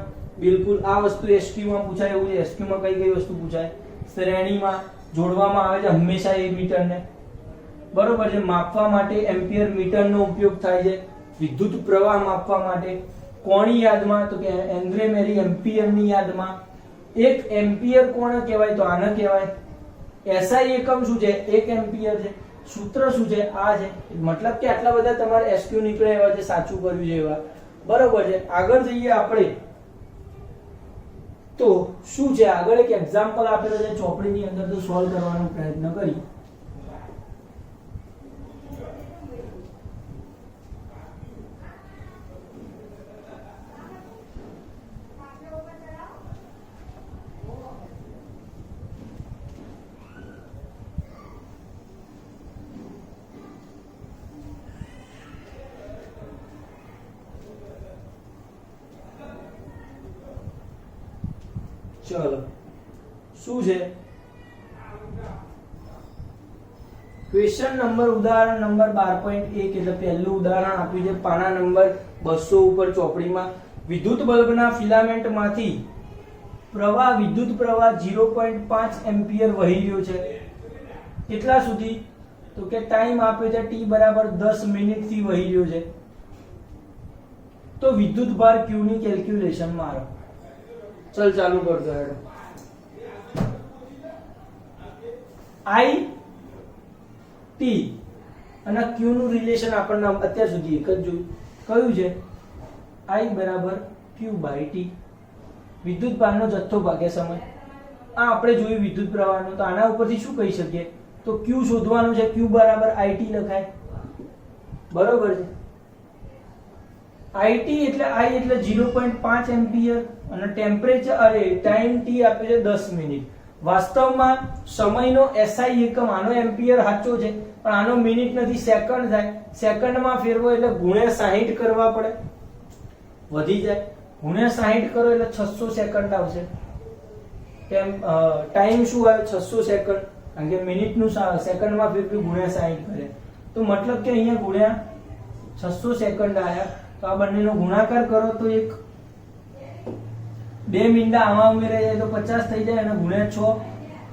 બિલકુલ આ વસ્તુ SQ માં પૂછાય એવું છે. SQ માં કઈ વસ્તુ પૂછાય? શ્રેણીમાં જોડવામાં આવે છે હંમેશા એ મીટરને, બરોબર છે? માપવા માટે એમ્પિયર મીટરનો ઉપયોગ થાય છે. વિદ્યુત પ્રવાહ માપવા માટે કોની યાદમાં? તો કે એન્ડ્રે મેરી એમ્પિયરની યાદમાં. 1 એમ્પિયર કોને કહેવાય? તો આને કહેવાય. SI એકમ શું છે? 1 એમ્પિયર છે. સૂત્ર શું છે? આ છે. મતલબ કે આટલા બધા તમારે SQ નીકળે એવા છે, સાચું કર્યું છે એવા, બરોબર છે? આગળ જઈએ આપણે. તો શું છે આગળ? એક એક્ઝામ્પલ આપેલો છે ચોપડીની અંદર, તો સોલ્વ કરવાનો પ્રયત્ન કરીએ. ચલો શું છે ક્વેશ્ચન નંબર ઉદાહરણ નંબર 12.1 એટલે પહેલું ઉદાહરણ આપ્યું છે પાના નંબર 200 ઉપર ચોપડીમાં. વિદ્યુત બલ્બના ફિલામેન્ટમાંથી વિદ્યુત પ્રવાહ 0.5 એમ્પિયર વહી રહ્યો છે. કેટલા સુધી? તો કે ટાઈમ આપ્યો છે t બરાબર 10 મિનિટ થી વહી રહ્યો છે. તો વિદ્યુત ભાર q ની કેલ્ક્યુલેશન મારો. ચલ ચાલુ કરતો હેડો. I t અને q નું રિલેશન આપણને અત્યાર સુધી એક જ જોયું. કયું છે? I બરાબર q/t, વિદ્યુત ભારનો જથ્થો ભાગ્યા સમય. આ આપણે જોયું વિદ્યુત પ્રવાહનો. તો આના ઉપરથી શું કહી શકીએ? તો q શોધવાનું છે. q બરાબર it લખાય, બરોબર છે? it એટલે I એટલે 0.5 એમ્પિયર અને ટેમ્પરેચર ટાઈમ t આપ્યો છે 10 મિનિટ. વાસ્તવમાં સમયનો SI એકમ આનો એમ્પિયર સાચો છે, પણ આનો મિનિટ નથી, સેકન્ડ થાય. સેકન્ડમાં ફેરવો એટલે ગુણ્યા 60 કરવા પડે, વધી જાય. ગુણ્યા 60 કરો એટલે 600 સેકન્ડ આવશે. ટાઈમ શું આવે? 600 સેકન્ડ, કારણ કે મિનિટનું સેકન્ડમાં ફેરવ્યું ગુણ્યા 60 કરે. તો મતલબ કે અહીંયા ગુણ્યા 600 સેકન્ડ આયા. તો આ બંનેનો ગુણાકાર કરો તો એક 2 મીંડા આમાં ઉમેરાઈ જાય તો 50 થઈ જાય, અને ગુણ્યા 6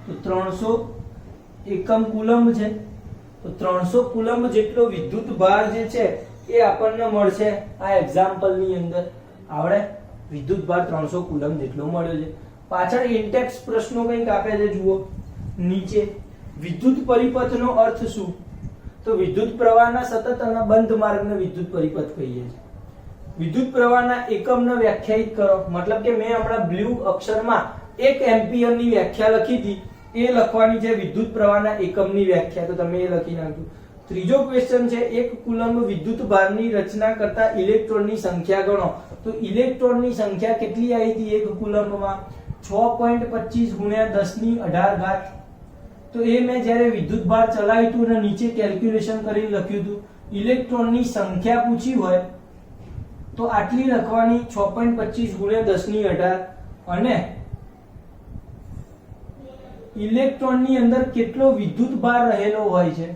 તો 300 એકમ કુલમ્બ છે. તો 300 કુલમ્બ જેટલો વિદ્યુત ભાર જે છે એ આપણને મળશે આ એક્ઝામ્પલ ની અંદર. આવડે? વિદ્યુત ભાર 300 કુલમ્બ જેટલો મળ્યો છે. પાછળ ઇન્ટેક્સ પ્રશ્નો કંઈક આપે છે, જુઓ નીચે. વિદ્યુત પરિપથનો અર્થ શું? તો વિદ્યુત પ્રવાહના સતત અને બંધ માર્ગને વિદ્યુત પરિપથ કહીએ છીએ. વિદ્યુત પ્રવાહના એકમને વ્યાખ્યાયિત કરો. મતલબ કે મેં હમણાં બ્લુ અક્ષરમાં 1 એમ્પિયર ની વ્યાખ્યા લખી હતી, એ લખવાની છે વિદ્યુત પ્રવાહના એકમની વ્યાખ્યા. તો તમે એ લખી નાખજો. ત્રીજો ક્વેશ્ચન છે 1 કુલમ્બ વિદ્યુત ભારની રચના કરતા ઇલેક્ટ્રોનની સંખ્યા ગણો. તો ઇલેક્ટ્રોનની સંખ્યા કેટલી આવી હતી 1 કુલમ્બમાં? 6.25 × 1018. તો એ મેં જ્યારે વિદ્યુત ભાર ચલાવ્યું હતું અને નીચે કેલ્ક્યુલેશન કરીને લખ્યું હતું. ઇલેક્ટ્રોનની સંખ્યા પૂછી હોય તો આટલી લખવાની, 6.25 × 1018. અને ઇલેક્ટ્રોનની અંદર કેટલો વિદ્યુત ભાર રહેલો હોય છે?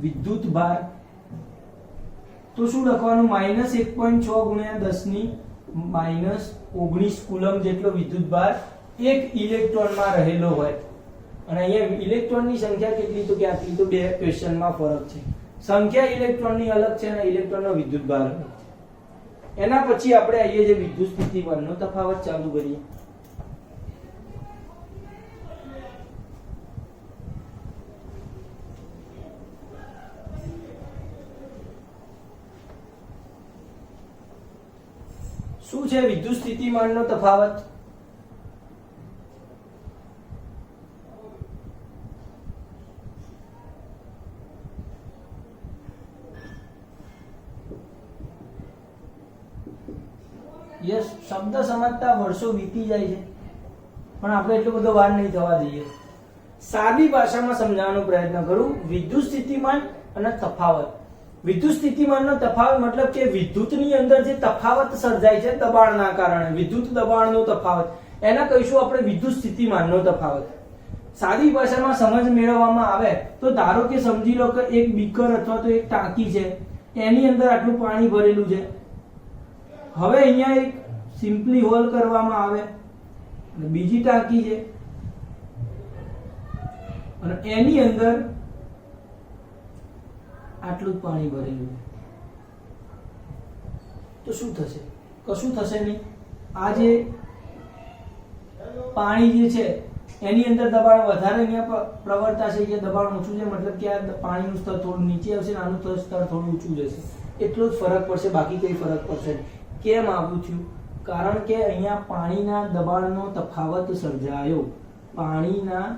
વિદ્યુત ભાર તો શું લખવાનું? -1.6 ગુણ્યા 10 ની -19 કુલમ જેટલો વિદ્યુતભાર એક ઇલેક્ટ્રોનમાં રહેલો હોય. અને અહીંયા ઇલેક્ટ્રોનની સંખ્યા કેટલી? તો કે આટલી. તો બે ક્વેશ્ચનમાં ફરક છે. સંખ્યા ઇલેક્ટ્રોનની અલગ છે અને ઇલેક્ટ્રોનનો વિદ્યુતભાર અલગ છે. એના પછી આપણે આવીએ જે વિદ્યુત સ્થિતિમાનનો તફાવત ચાલુ કરીએ. શું છે વિદ્યુત સ્થિતિમાનનો તફાવત? યસ, શબ્દ સમજતા વર્ષો વીતી જાય છે, પણ આપણે એટલો બધો વાર નહીં થવા દઈએ. સાદી ભાષામાં સમજાવવાનો પ્રયત્ન કરું. વિદ્યુત સ્થિતિમાન અને તફાવત. વિદ્યુત સ્થિતિમાનનો તફાવત મતલબ કે વિદ્યુતની અંદર જે તફાવત સર્જાય છે દબાણના કારણે, વિદ્યુત દબાણનો તફાવત, એને કહીશું આપણે વિદ્યુત સ્થિતિમાનનો તફાવત. સાદી ભાષામાં સમજ મેળવવામાં આવે તો ધારો કે સમજી લો કે એક બીકર અથવા તો એક ટાંકી છે, એની અંદર આટલું પાણી ભરેલું છે. હવે અહીંયા એક સિમ્પલી હોલ કરવામાં આવે અને બીજી ટાંકી છે અને એની અંદર આટલું જ પાણી ભરેલું છે. તો શું થશે? કશું થશે નહીં. આ જે પાણી જે છે એની અંદર દબાણ વધારે અહીંયા પ્રવર્તાશે, કે દબાણ ઓછું છે, મતલબ કે આ પાણીનું સ્તર થોડું નીચે આવશે અને આનું સ્તર થોડું ઊંચું જશે. એટલો જ ફરક પડશે, બાકી કોઈ ફરક પડશે નહીં. કેમ આવું થયું? કારણ કે અહીંયા પાણીના દબાણનો તફાવત સર્જાયો. પાણીના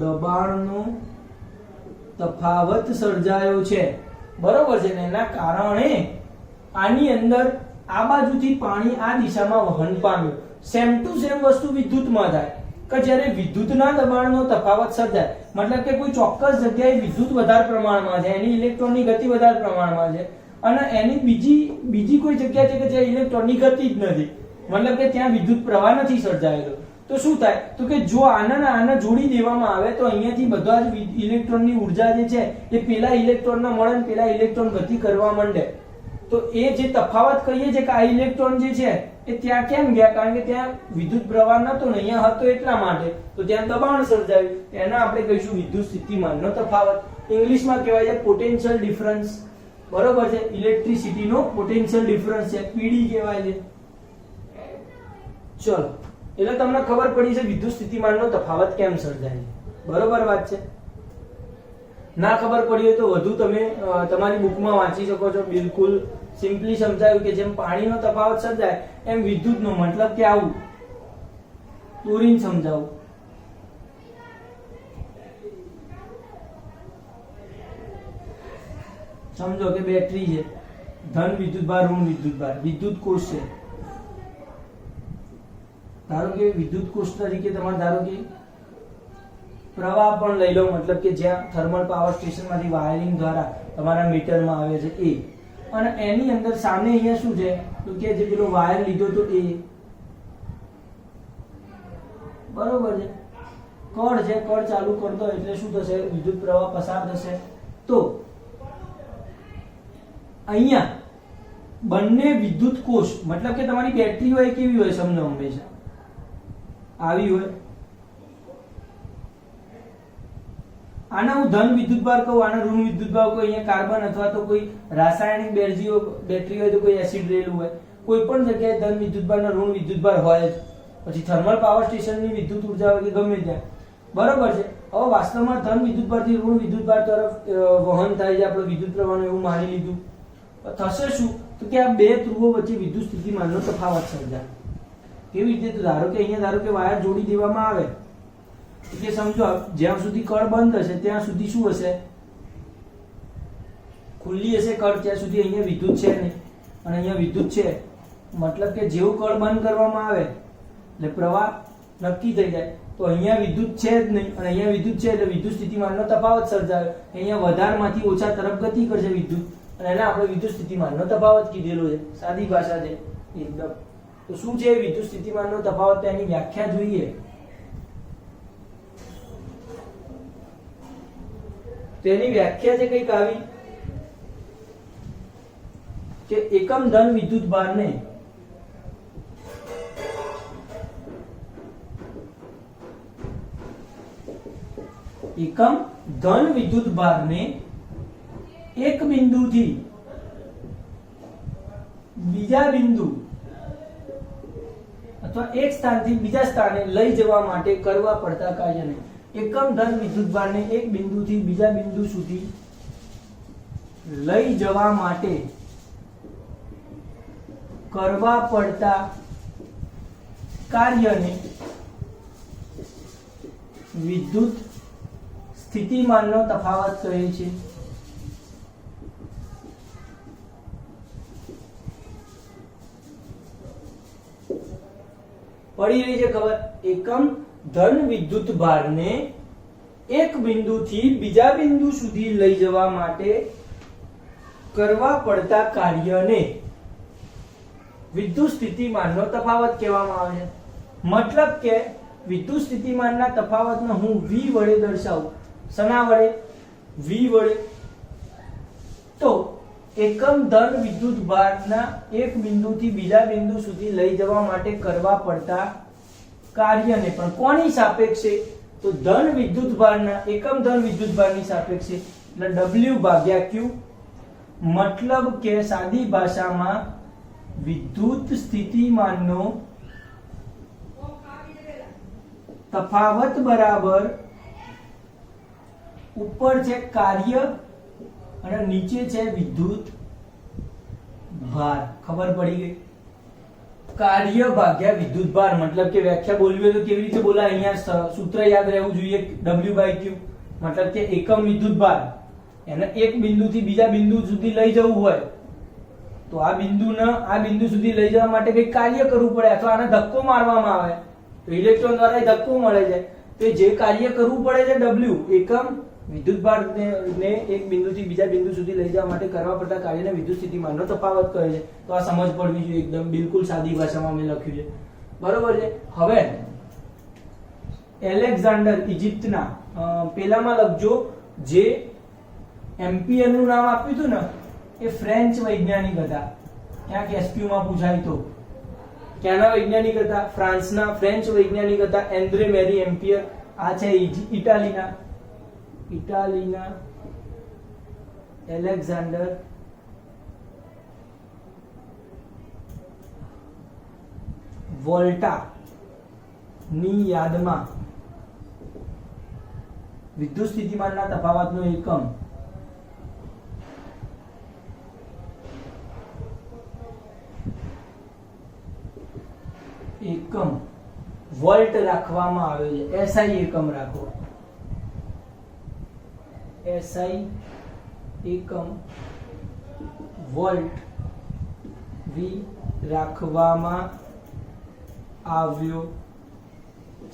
દબાણનો તફાવત સર્જાયો છે, બરોબર છે ને? એના કારણે આની અંદર આ બાજુથી પાણી આ દિશામાં વહન પામ્યું. સેમ ટુ સેમ વસ્તુ વિદ્યુતમાં થાય કે જ્યારે વિદ્યુતના દબાણનો તફાવત સર્જાય, મતલબ કે કોઈ ચોક્કસ જગ્યાએ વિદ્યુત વધારે પ્રમાણમાં છે, એની ઇલેક્ટ્રોનની ગતિ વધારે પ્રમાણમાં છે, અને એની બીજી કોઈ જગ્યા છે કે જ્યાં ઇલેક્ટ્રોનની ગતિ જ નથી, મતલબ કે ત્યાં વિદ્યુત પ્રવાહ નથી સર્જાયેલો. તો શું થાય? તો કે જો આના જોડી દેવામાં આવે તો અહીંયાથી બધા જ ઇલેક્ટ્રોનની ઉર્જા જે છે એ પેલા ઇલેક્ટ્રોનને મળે ને પેલા ઇલેક્ટ્રોન ગતિ કરવા માંડે. તો એ જે તફાવત કહીએ છીએ કે આ ઇલેક્ટ્રોન જે છે એ ત્યાં કેમ ગયા? કારણ કે ત્યાં વિદ્યુત પ્રવાહ નતો ને અહીંયા હતો એટલા માટે, તો ત્યાં દબાણ સર્જાયું. એના આપણે કહીશું વિદ્યુત સ્થિતિમાનનો તફાવત. ઇંગ્લિશમાં કહેવાય છે પોટેન્શિયલ ડિફરન્સ, બરોબર છે? ઇલેક્ટ્રિસિટીનો પોટેન્શિયલ ડિફરન્સ છે, પીડી કહેવાય છે. ચલો, એટલે તમને ખબર પડી છે વિદ્યુત સ્થિતિમાનનો તફાવત કેમ સર્જાય છે, બરોબર વાત છે? ના ખબર પડી હોય તો વધુ તમે તમારી બુકમાં વાંચી શકો છો. બિલકુલ સિમ્પલી સમજાયું કે જેમ પાણીનો તફાવત સર્જાય એમ વિદ્યુતનો, મતલબ કે આવું દોરીને સમજાવું. સમજો કે બેટરી છે, ધન વિદ્યુતભાર, ઋણ વિદ્યુતભાર, વિદ્યુત કોષ છે. ધારો કે વિદ્યુત કોષ તરીકે તમારે ધારો કે પ્રવાહ પણ લઈ લો, મતલબ કે જ્યાં થર્મલ પાવર સ્ટેશનમાંથી વાયરિંગ દ્વારા તમારા મીટરમાં આવે છે એ, અને એની અંદર સામે અહીંયા શું છે તો કે જે પેલો વાયર લીધો તો એ, બરોબર છે? કળ છે, કળ ચાલુ કરતો એટલે શું થશે? વિદ્યુત પ્રવાહ પસાર થશે. તો અહીંયા બંને વિદ્યુત કોષ, મતલબ કે તમારી બેટરી હોય કેવી હોય? સમજો હંમેશા આવી હોય. આના હું ધન વિદ્યુતભાર કહું, આના ઋણ વિદ્યુતભાર કહું. અહીંયા કાર્બન અથવા તો કોઈ રાસાયણિક બેટરી હોય તો કોઈ એસિડ રહેલું હોય, કોઈ પણ જગ્યાએ ધન વિદ્યુતભાર અને ઋણ વિદ્યુતભાર હોય જ. પછી થર્મલ પાવર સ્ટેશનની વિદ્યુત ઉર્જા હોય કે ગમે ત્યાં, બરોબર છે? હવે વાસ્તવમાં ધન વિદ્યુતભારથી ઋણ વિદ્યુતભાર તરફ વહન થાય છે આપણે વિદ્યુત પ્રવાહનું, એવું માની લીધું. થશે શું? તો કે આ બે ધ્રુવો વચ્ચે વિદ્યુત સ્થિતિમાનનો તફાવત સર્જાય. કેવી રીતે? તો ધારો કે અહીંયા ધારો કે વાયર જોડી દેવામાં આવે, એટલે સમજો જ્યાં સુધી કળ બંધ હશે ત્યાં સુધી શું હશે? ખુલ્લી હશે કળ, ત્યાં સુધી અહીંયા વિદ્યુત છે નહીં, અને અહીંયા વિદ્યુત છે, મતલબ કે જેવું કળ બંધ કરવામાં આવે એટલે પ્રવાહ નક્કી થઈ જાય. તો અહીંયા વિદ્યુત છે જ નહીં અને અહીંયા વિદ્યુત છે, એટલે વિદ્યુત સ્થિતિમાનનો તફાવત સર્જાય. અહીંયા વધારમાંથી ઓછા તરફ ગતિ કરશે વિદ્યુત, અને એને આપણે વિદ્યુત સ્થિતિમાનનો તફાવત કીધેલો છે. સાદી ભાષા છે એકદમ. તો શું છે વિદ્યુત સ્થિતિમાનનો તફાવત? એની વ્યાખ્યા જોઈએ. તેની વ્યાખ્યા છે કંઈક આવી. કે એકમ ધન વિદ્યુત ભારને એકમ ધન વિદ્યુત ભારને એક બિંદુથી બીજા બિંદુ અથવા એક સ્થાનથી બીજા સ્થાને લઈ જવા માટે કરવા પડતા કાર્યને એકમ ધન વિદ્યુત ભારને એક બિંદુથી બીજા બિંદુ સુધી લઈ જવા માટે કરવા પડતા કાર્યને વિદ્યુત સ્થિતિમાનનો તફાવત કહે છે. પડી રહી છે ખબર? એકમ ધન વિદ્યુત ભારને એક બિંદુથી બીજા બિંદુ સુધી લઈ જવા માટે કરવા પડતા કાર્યને વિદ્યુત સ્થિતિમાનનો તફાવત કહેવામાં આવે છે. મતલબ કે વિદ્યુત સ્થિતિમાનના તફાવતને હું V વડે દર્શાવું. શના વડે? V વડે. તો એકમ ધન વિદ્યુત ભારના એક બિંદુથી બીજા બિંદુ સુધી લઈ જવા માટે કરવા પડતા કાર્યને પણ કોની સાપેક્ષે? તો ધન વિદ્યુત ભારના એકમ ધન વિદ્યુત ભારની સાપેક્ષે એટલે W ભાગ્યા Q. મતલબ કે સાદી ભાષામાં વિદ્યુત સ્થિતિમાનનો તફાવત બરાબર ઉપર છે કાર્ય અને નીચે છે વિદ્યુત ભાર. ખબર પડી ગઈ? કાર્ય ભાગ્યા વિદ્યુત ભાર. મતલબ કે વ્યાખ્યા બોલવી હોય તો કેવી રીતે બોલાય? અહીંયા સૂત્ર યાદ રહેવું જોઈએ, W/Q. મતલબ કે એકમ વિદ્યુત ભાર એને એક બિંદુથી બીજા બિંદુ સુધી લઈ જવું હોય તો આ બિંદુને આ બિંદુ સુધી લઈ જવા માટે કંઈક કાર્ય કરવું પડે અથવા આને ધક્કો મારવામાં આવે તો ઇલેક્ટ્રોન દ્વારા ધક્કો મળે છે. તો જે કાર્ય કરવું પડે છે W એકમ વિદ્યુત ભારને એક બિંદુથી બીજા બિંદુ સુધી લઈ જવા માટે કરવા પડતા કાર્યને વિદ્યુત સ્થિતિમાનનો તફાવત કહે છે. તો આ સમજ પડવી જોઈએ, એકદમ બિલકુલ સાદી ભાષામાં મેં લખ્યું છે. બરોબર છે. હવે એલેક્ઝાન્ડર ઇજિપ્તના પેલામાં લખજો જે એમ્પિયર નું નામ આપ્યું હતું ને એ ફ્રેન્ચ વૈજ્ઞાનિક હતા. ક્યાંક એસક્યુ માં પૂછાય તો ક્યાંના વૈજ્ઞાનિક હતા? ફ્રાન્સના ફ્રેન્ચ વૈજ્ઞાનિક હતા એન્દ્રે મેરી એમ્પિયર. આ છે ઇટાલીના એલેક્ઝાન્ડર વોલ્ટા ની યાદમાં વિદ્યુત સ્થિતિમાનના તફાવતનો એકમ વોલ્ટ રાખવામાં આવ્યો છે. SI એકમ રાખો. SI એકમ વોલ્ટ V રાખવામાં આવ્યો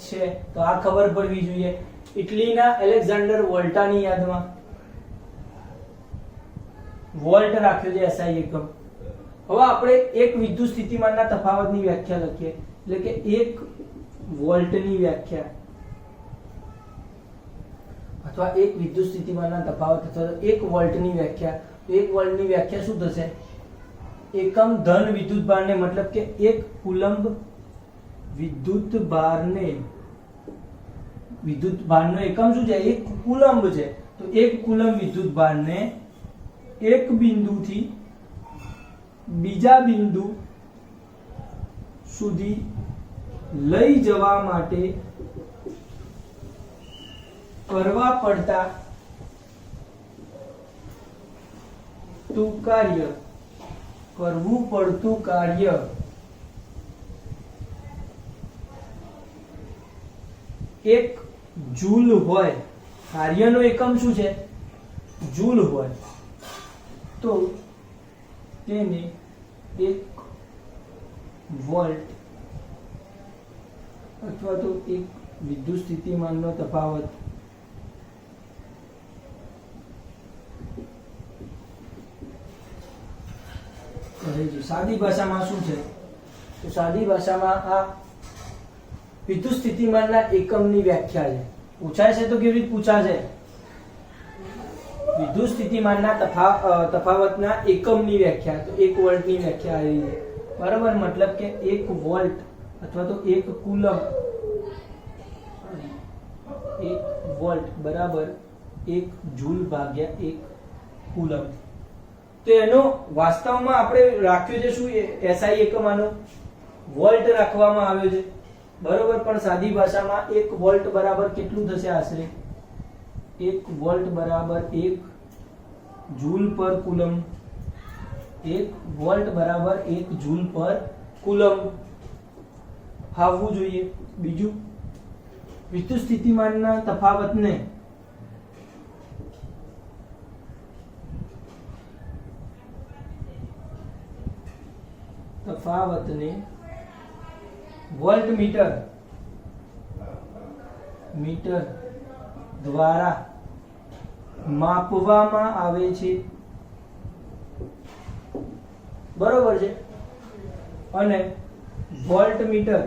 છે. તો આ ખબર પડવી જોઈએ. ઇટલીના એલેક્ઝાન્ડર વોલ્ટાની યાદમાં વોલ્ટ રાખ્યો છે SI એકમ. હવે આપણે એક વિદ્યુત સ્થિતિમાનના તફાવતની વ્યાખ્યા લખીએ. એટલે કે એક વોલ્ટની વ્યાખ્યા અથવા એક વિદ્યુત સ્થિતિમાનના તફાવત અથવા એક વોલ્ટની વ્યાખ્યા. તો એક વોલ્ટની વ્યાખ્યા શું થશે? એકમ ધન વિદ્યુત ભારને મતલબ કે એક કુલંબ વિદ્યુત ભારનો એકમ શું છે? એક કુલંબ છે. તો એક કુલંબ વિદ્યુત ભારને એક બિંદુથી બીજા બિંદુ સુધી લઈ જવા માટે કરવા પડતા કરવું પડતું કાર્ય એક જૂલ હોય. કાર્યનો એકમ શું છે? જૂલ હોય. તો તેને એક વોલ્ટ અથવા તો એક વિદ્યુત સ્થિતિમાનનો તફાવત કહે છે. સાદી ભાષામાં શું છે? તો સાદી ભાષામાં આ વિદ્યુત સ્થિતિમાનના એકમની વ્યાખ્યા છે. પૂછાય છે તો કેવી રીતે પૂછાશે? વિદ્યુત સ્થિતિમાનના તફાવતના એકમની વ્યાખ્યા, તો 1 વોલ્ટની વ્યાખ્યા આવી છે, બરાબર. મતલબ કે 1 વોલ્ટ અથવા તો 1 કુલમ, 1 વોલ્ટ બરાબર 1 જૂલ ભાગ્યા 1 કુલમ. તો એનો વાસ્તવમાં આપણે રાખ્યો છે શું, એસઆઈ એકમ આનો વોલ્ટ રાખવામાં આવ્યો છે, બરોબર. પણ સાદી ભાષામાં 1 વોલ્ટ બરાબર કેટલું થશે આશરે, 1 વોલ્ટ બરાબર 1 જૂલ પર કુલમ, 1 વોલ્ટ બરાબર 1 જૂલ પર કુલમ આવવું જોઈએ. બીજું, વિદ્યુત સ્થિતિમાનના તફાવતને વોલ્ટમીટર દ્વારા માપવામાં આવે છે, બરોબર છે. અને વોલ્ટમીટર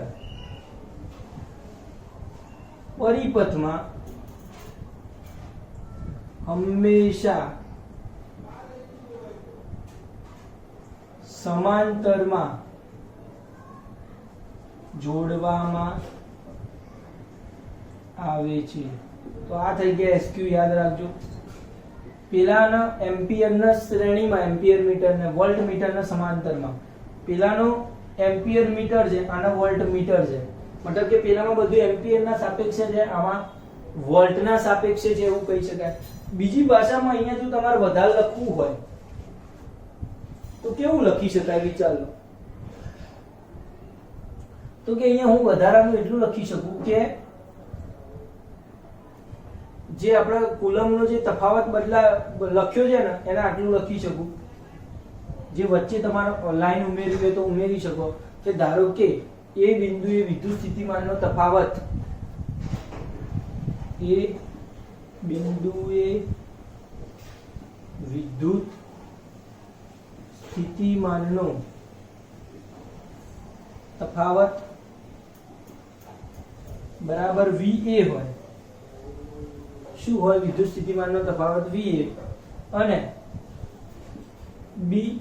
પરિપથમાં હંમેશા સમાંતરમાં જોડવામાં આવે છે. તો આ થઈ ગયા એસક્યુ, યાદ રાખજો. પેલાના એમ્પિયરના શ્રેણીમાં એમ્પિયર મીટર ને વોલ્ટ મીટરના સમાંતરમાં. પેલાનો એમ્પિયર મીટર છે, આનો વોલ્ટ મીટર છે. મતલબ કે પેલામાં બધું એમ્પિયરના સાપેક્ષે છે, આમાં વોલ્ટના સાપેક્ષે છે, એવું કહી શકાય. બીજી ભાષામાં અહીંયા જો તમારે વધારે લખવું હોય તો કેવું લખી શકાય, વિચાર લો. તો કે અહીંયા હું વધારાનું એટલું લખી શકું કે જે આપણે કુલમનો જે તફાવત લખ્યો છે ને એને આટલું લખી શકું. જે વચ્ચે તમારે લાઈન ઉમેરવી હોય તો ઉમેરી શકો. કે ધારો કે એ બિંદુએ વિદ્યુત સ્થિતિમાનનો તફાવત, એ બિંદુએ વિદ્યુત સ્થિતિમાનનો તફાવત બરાબર VA હોય. શું હોય? વિદ્યુત સ્થિતિમાનનો તફાવત VA. અને બી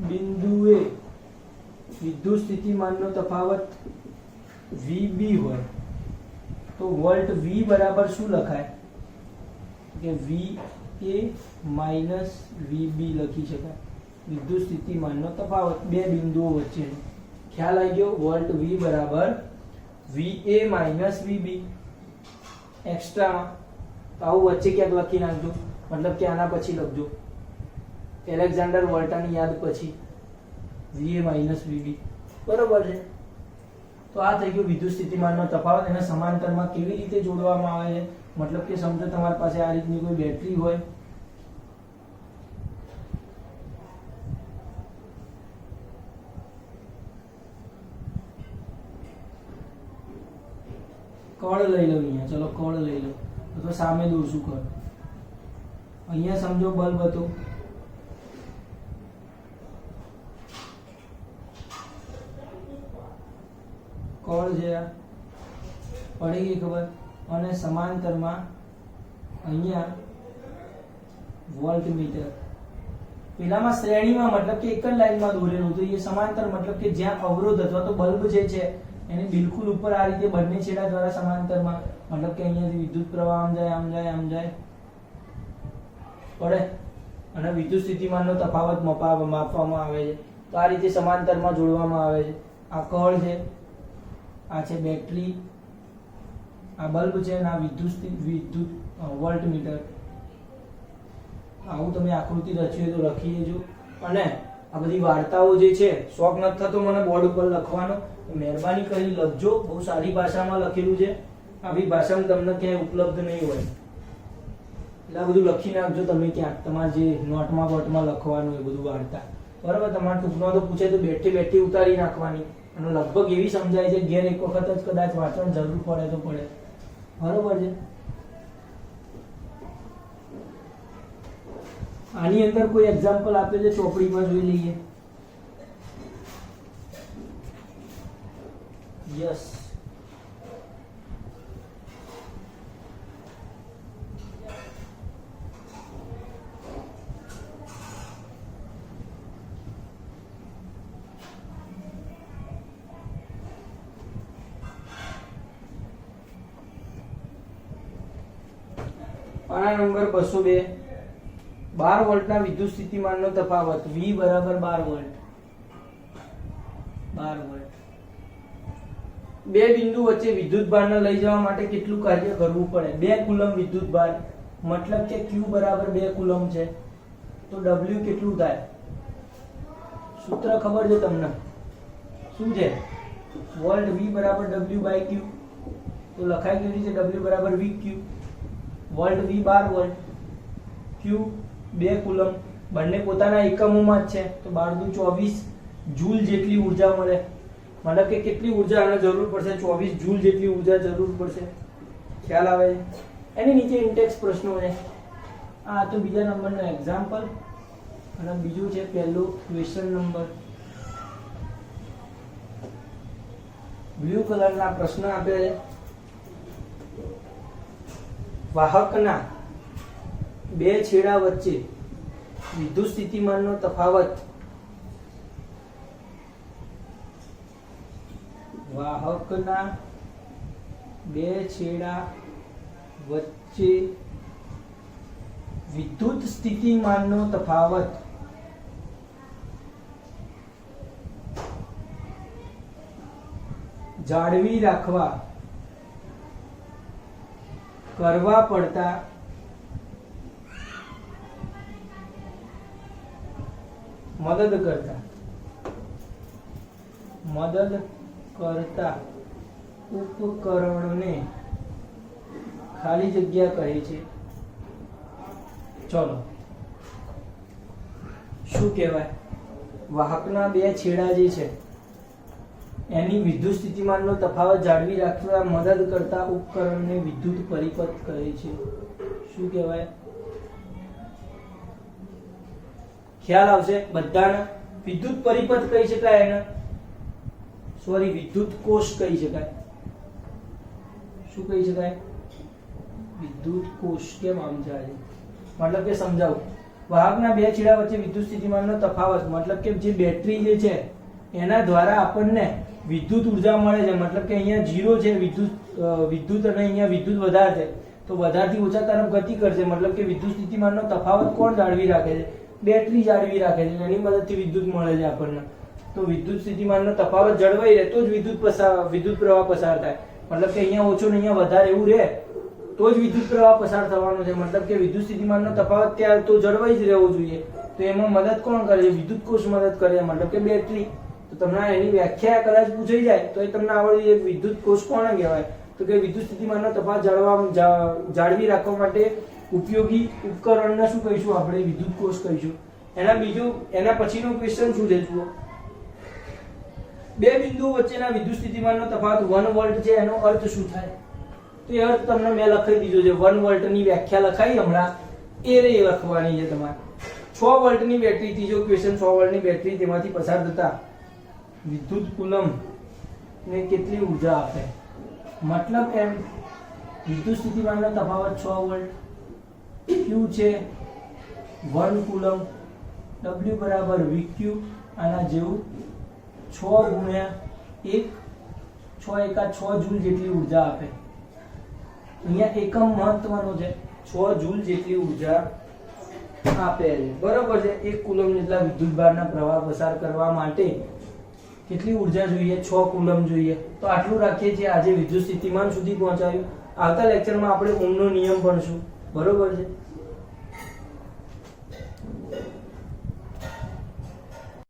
બિંદુએ વિદ્યુત સ્થિતિમાનનો તફાવત VB હોય તો વોલ્ટ V બરાબર શું લખાય કે VA માઇનસ VB લખી શકાય. વિદ્યુત સ્થિતિમાનનો તફાવત બે બિંદુઓ વચ્ચેનો. ખ્યાલ આવી ગયો? વોલ્ટ V બરાબર VA માઇનસ VB. એક્સ્ટ્રામાં આવું વચ્ચે ક્યાંક લખી નાખજો, મતલબ કે આના પછી લખજો એલેક્ઝાન્ડર વોલ્ટાની યાદ પછી VA માઇનસ VB, બરોબર છે. તો આ થઈ ગયું વિદ્યુત સ્થિતિમાનનો તફાવત. એને સમાંતરમાં કેવી રીતે જોડવામાં આવે છે, મતલબ કે સમજો તમારી પાસે આ રીતની કોઈ બેટરી હોય, કળ લઈ લો અહીંયા, ચલો કળ લઈ લો અથવા સામે દોરશું કળ. અહીંયા સમજો બલ્બ હતો, કળ છે, પડી ગઈ ખબર. અને સમાંતરમાં અહીંયા વોલ્ટમીટર. પેલામાં શ્રેણીમાં મતલબ કે એક જ લાઈનમાં દોરેલું હતું, એ સમાંતર મતલબ કે જ્યાં અવરોધ અથવા તો બલ્બ જે છે એને બિલકુલ ઉપર આ રીતે બંને છેડા દ્વારા સમાંતરમાં, મતલબ કે અહીંયાથી વિદ્યુત પ્રવાહ આમ જાય આમ જાય આમ જાય પડે અને વિદ્યુત સ્થિતિમાનનો તફાવત માપવામાં આવે છે. તો આ રીતે સમાંતરમાં જોડવામાં આવે છે. આ કળ છે, આ છે બેટરી, આ બલ્બ છે અને આ વિદ્યુત વોલ્ટમીટર. આવું તમે આકૃતિ રચી હોય તો લખી લેજો. અને આ બધી વાર્તાઓ જે છે, શોખ નથી થતો મને બોર્ડ ઉપર લખવાનો, મહેરબાની કરી લખજો. બહુ સારી ભાષામાં લખેલું છે, આવી ભાષામાં તમને ક્યાંય ઉપલબ્ધ નહીં હોય. એટલે આ બધું લખી નાખજો તમે ક્યાંક, તમારે જે નોટમાં બોટમાં લખવાનું એ બધું વાર્તા, બરાબર. તમારે ટૂંકમાં તો પૂછે તો બેઠી બેઠી ઉતારી નાખવાની, અને લગભગ એવી સમજાય છે ઘેર એક વખત જ કદાચ વાંચવાની જરૂર પડે તો પડે, બરોબર છે. આની અંદર કોઈ એક્ઝામ્પલ આપે છે ચોપડીમાં, જોઈ લઈએ. યસ, પાના નંબર 202 12 વોલ્ટના વિદ્યુત સ્થિતિમાનનો તફાવત V બરાબર 12 વોલ્ટ. 12 વોલ્ટ. બે બિંદુ વચ્ચે વિદ્યુત ભારને લઈ જવા માટે કેટલું કાર્ય કરવું પડે? 2 કુલમ વિદ્યુત ભાર, મતલબ કે Q બરાબર 2 કુલમ છે, તો W કેટલું થાય? સૂત્ર ખબર છે તમને? શું છે? વોલ્ટ V બરાબર W બાય Q. તો લખાય કેવી રીતે? W બરાબર VQ. Volt V 12 volt, Q 2 coulomb, બંને પોતાના એકમોમાં જ છે, તો 12 દુ 24 જૂલ જેટલી ઉર્જા મળે. મતલબ કે કેટલી ઉર્જા આને જરૂર પડશે? 24 જૂલ જેટલી ઉર્જા જરૂર પડશે. ખ્યાલ આવે છે? એની નીચે ઇન્ટેક્સ પ્રશ્નો છે. આ તો બીજા નંબરનો એક્ઝામ્પલ અને બીજું છે પહેલું ક્વેશ્ચન નંબર. બ્લુ કલરના પ્રશ્ન આપે છે. વાહકના બે છેડા વચ્ચે વિદ્યુત સ્થિતિમાનનો તફાવત વાહકના બે છેડા વચ્ચે વિદ્યુત સ્થિતિમાનનો તફાવત જાળવી રાખવા કરવા પડતા મદદ કરતા ઉપકરણને ખાલી જગ્યા કહે છે. ચલો, શું કહેવાય? વાહકના બે છેડા જે છે એની વિદ્યુત સ્થિતિમાનનો તફાવત જાળવી રાખવા મદદ કરતા ઉપકરણને વિદ્યુત પરિપથ કહે છે. શું કહેવાય? ખ્યાલ આવશે બધાને? વિદ્યુત પરિપથ કહી શકાય એને, સોરી વિદ્યુત કોષ કહી શકાય. શું કહી શકાય? વિદ્યુત કોષ. કેમ આમ જાય? મતલબ કે સમજાવું. વાહકના બે છેડા વચ્ચે વિદ્યુત સ્થિતિમાનનો તફાવત મતલબ કે જે બેટરી જે છે એના દ્વારા આપણને વિદ્યુત ઉર્જા મળે છે. મતલબ કે અહીંયા 0 છે વિદ્યુત અને અહીંયા વિદ્યુત વધારે છે, તો વધારથી ઓછા તરફ ગતિ કરશે. મતલબ કે વિદ્યુત સ્થિતિમાનનો તફાવત કોણ જાળવી રાખે છે? બેટરી જાળવી રાખે છે. એની મદદથી વિદ્યુત મળે છે આપણને. તો વિદ્યુત સ્થિતિમાનનો તફાવત જળવાઈ રહે તો જ વિદ્યુત પ્રવાહ પસાર થાય. મતલબ કે અહીંયા ઓછો ને અહીંયા વધારે એવું રહે તો જ વિદ્યુત પ્રવાહ પસાર થવાનો છે. મતલબ કે વિદ્યુત સ્થિતિમાનનો તફાવત ત્યાં તો જળવાઈ જ રહેવો જોઈએ. તો એમાં મદદ કોણ કરે છે? વિદ્યુત કોષ મદદ કરે છે, મતલબ કે બેટરી. તો તમને એની વ્યાખ્યા કદાચ પૂછાઈ જાય તો એ તમને આવડવી જોઈએ. વિદ્યુત કોષ કોને કહેવાય? તો કે વિદ્યુત સ્થિતિમાનનો તફાવત જાળવી રાખવા માટે ઉપયોગી ઉપકરણને શું કહીશું આપણે? વિદ્યુત કોષ કહીશું. એના પછીનો ક્વેશ્ચન શું છે જુઓ. બે બિંદુઓ વચ્ચેના વિદ્યુત સ્થિતિમાનનો તફાવત 1 વોલ્ટ છે, એનો અર્થ શું થાય? તો એ અર્થ તમને મેં લખી દીધો છે. 1 વોલ્ટની વ્યાખ્યા લખાઈ હમણાં, એ લખવાની છે તમારે. 6 વોલ્ટની બેટરી, ત્રીજો ક્વેશ્ચન, 6 વોલ્ટની બેટરી તેમાંથી પસાર થતા વિદ્યુત કુલમ ને કેટલી ઉર્જા આપે? મતલબ એમ વિદ્યુત સ્થિતિમાનનો તફાવત 6 વોલ્ટ, Q છે 1 કુલમ, W બરાબર VQ. આના જેવું 6 ગુણ્યા 1, 6 એકા 6 જૂલ જેટલી ઉર્જા આપે. અહીંયા એકમ મહત્વનો છે. 6 જૂલ જેટલી ઉર્જા આપે છે. બરોબર છે? 1 કુલમ જેટલા વિદ્યુત ભારના પ્રવાહ પસાર કરવા માટે કેટલી ઉર્જા જોઈએ? 6 કુલમ જોઈએ. તો આટલું રાખીએ છીએ. આજે વિદ્યુત સ્થિતિમાન સુધી પહોંચાયું. આવતા લેક્ચરમાં આપણે ઓહ્મનો નિયમ ભણશું. બરોબર છે?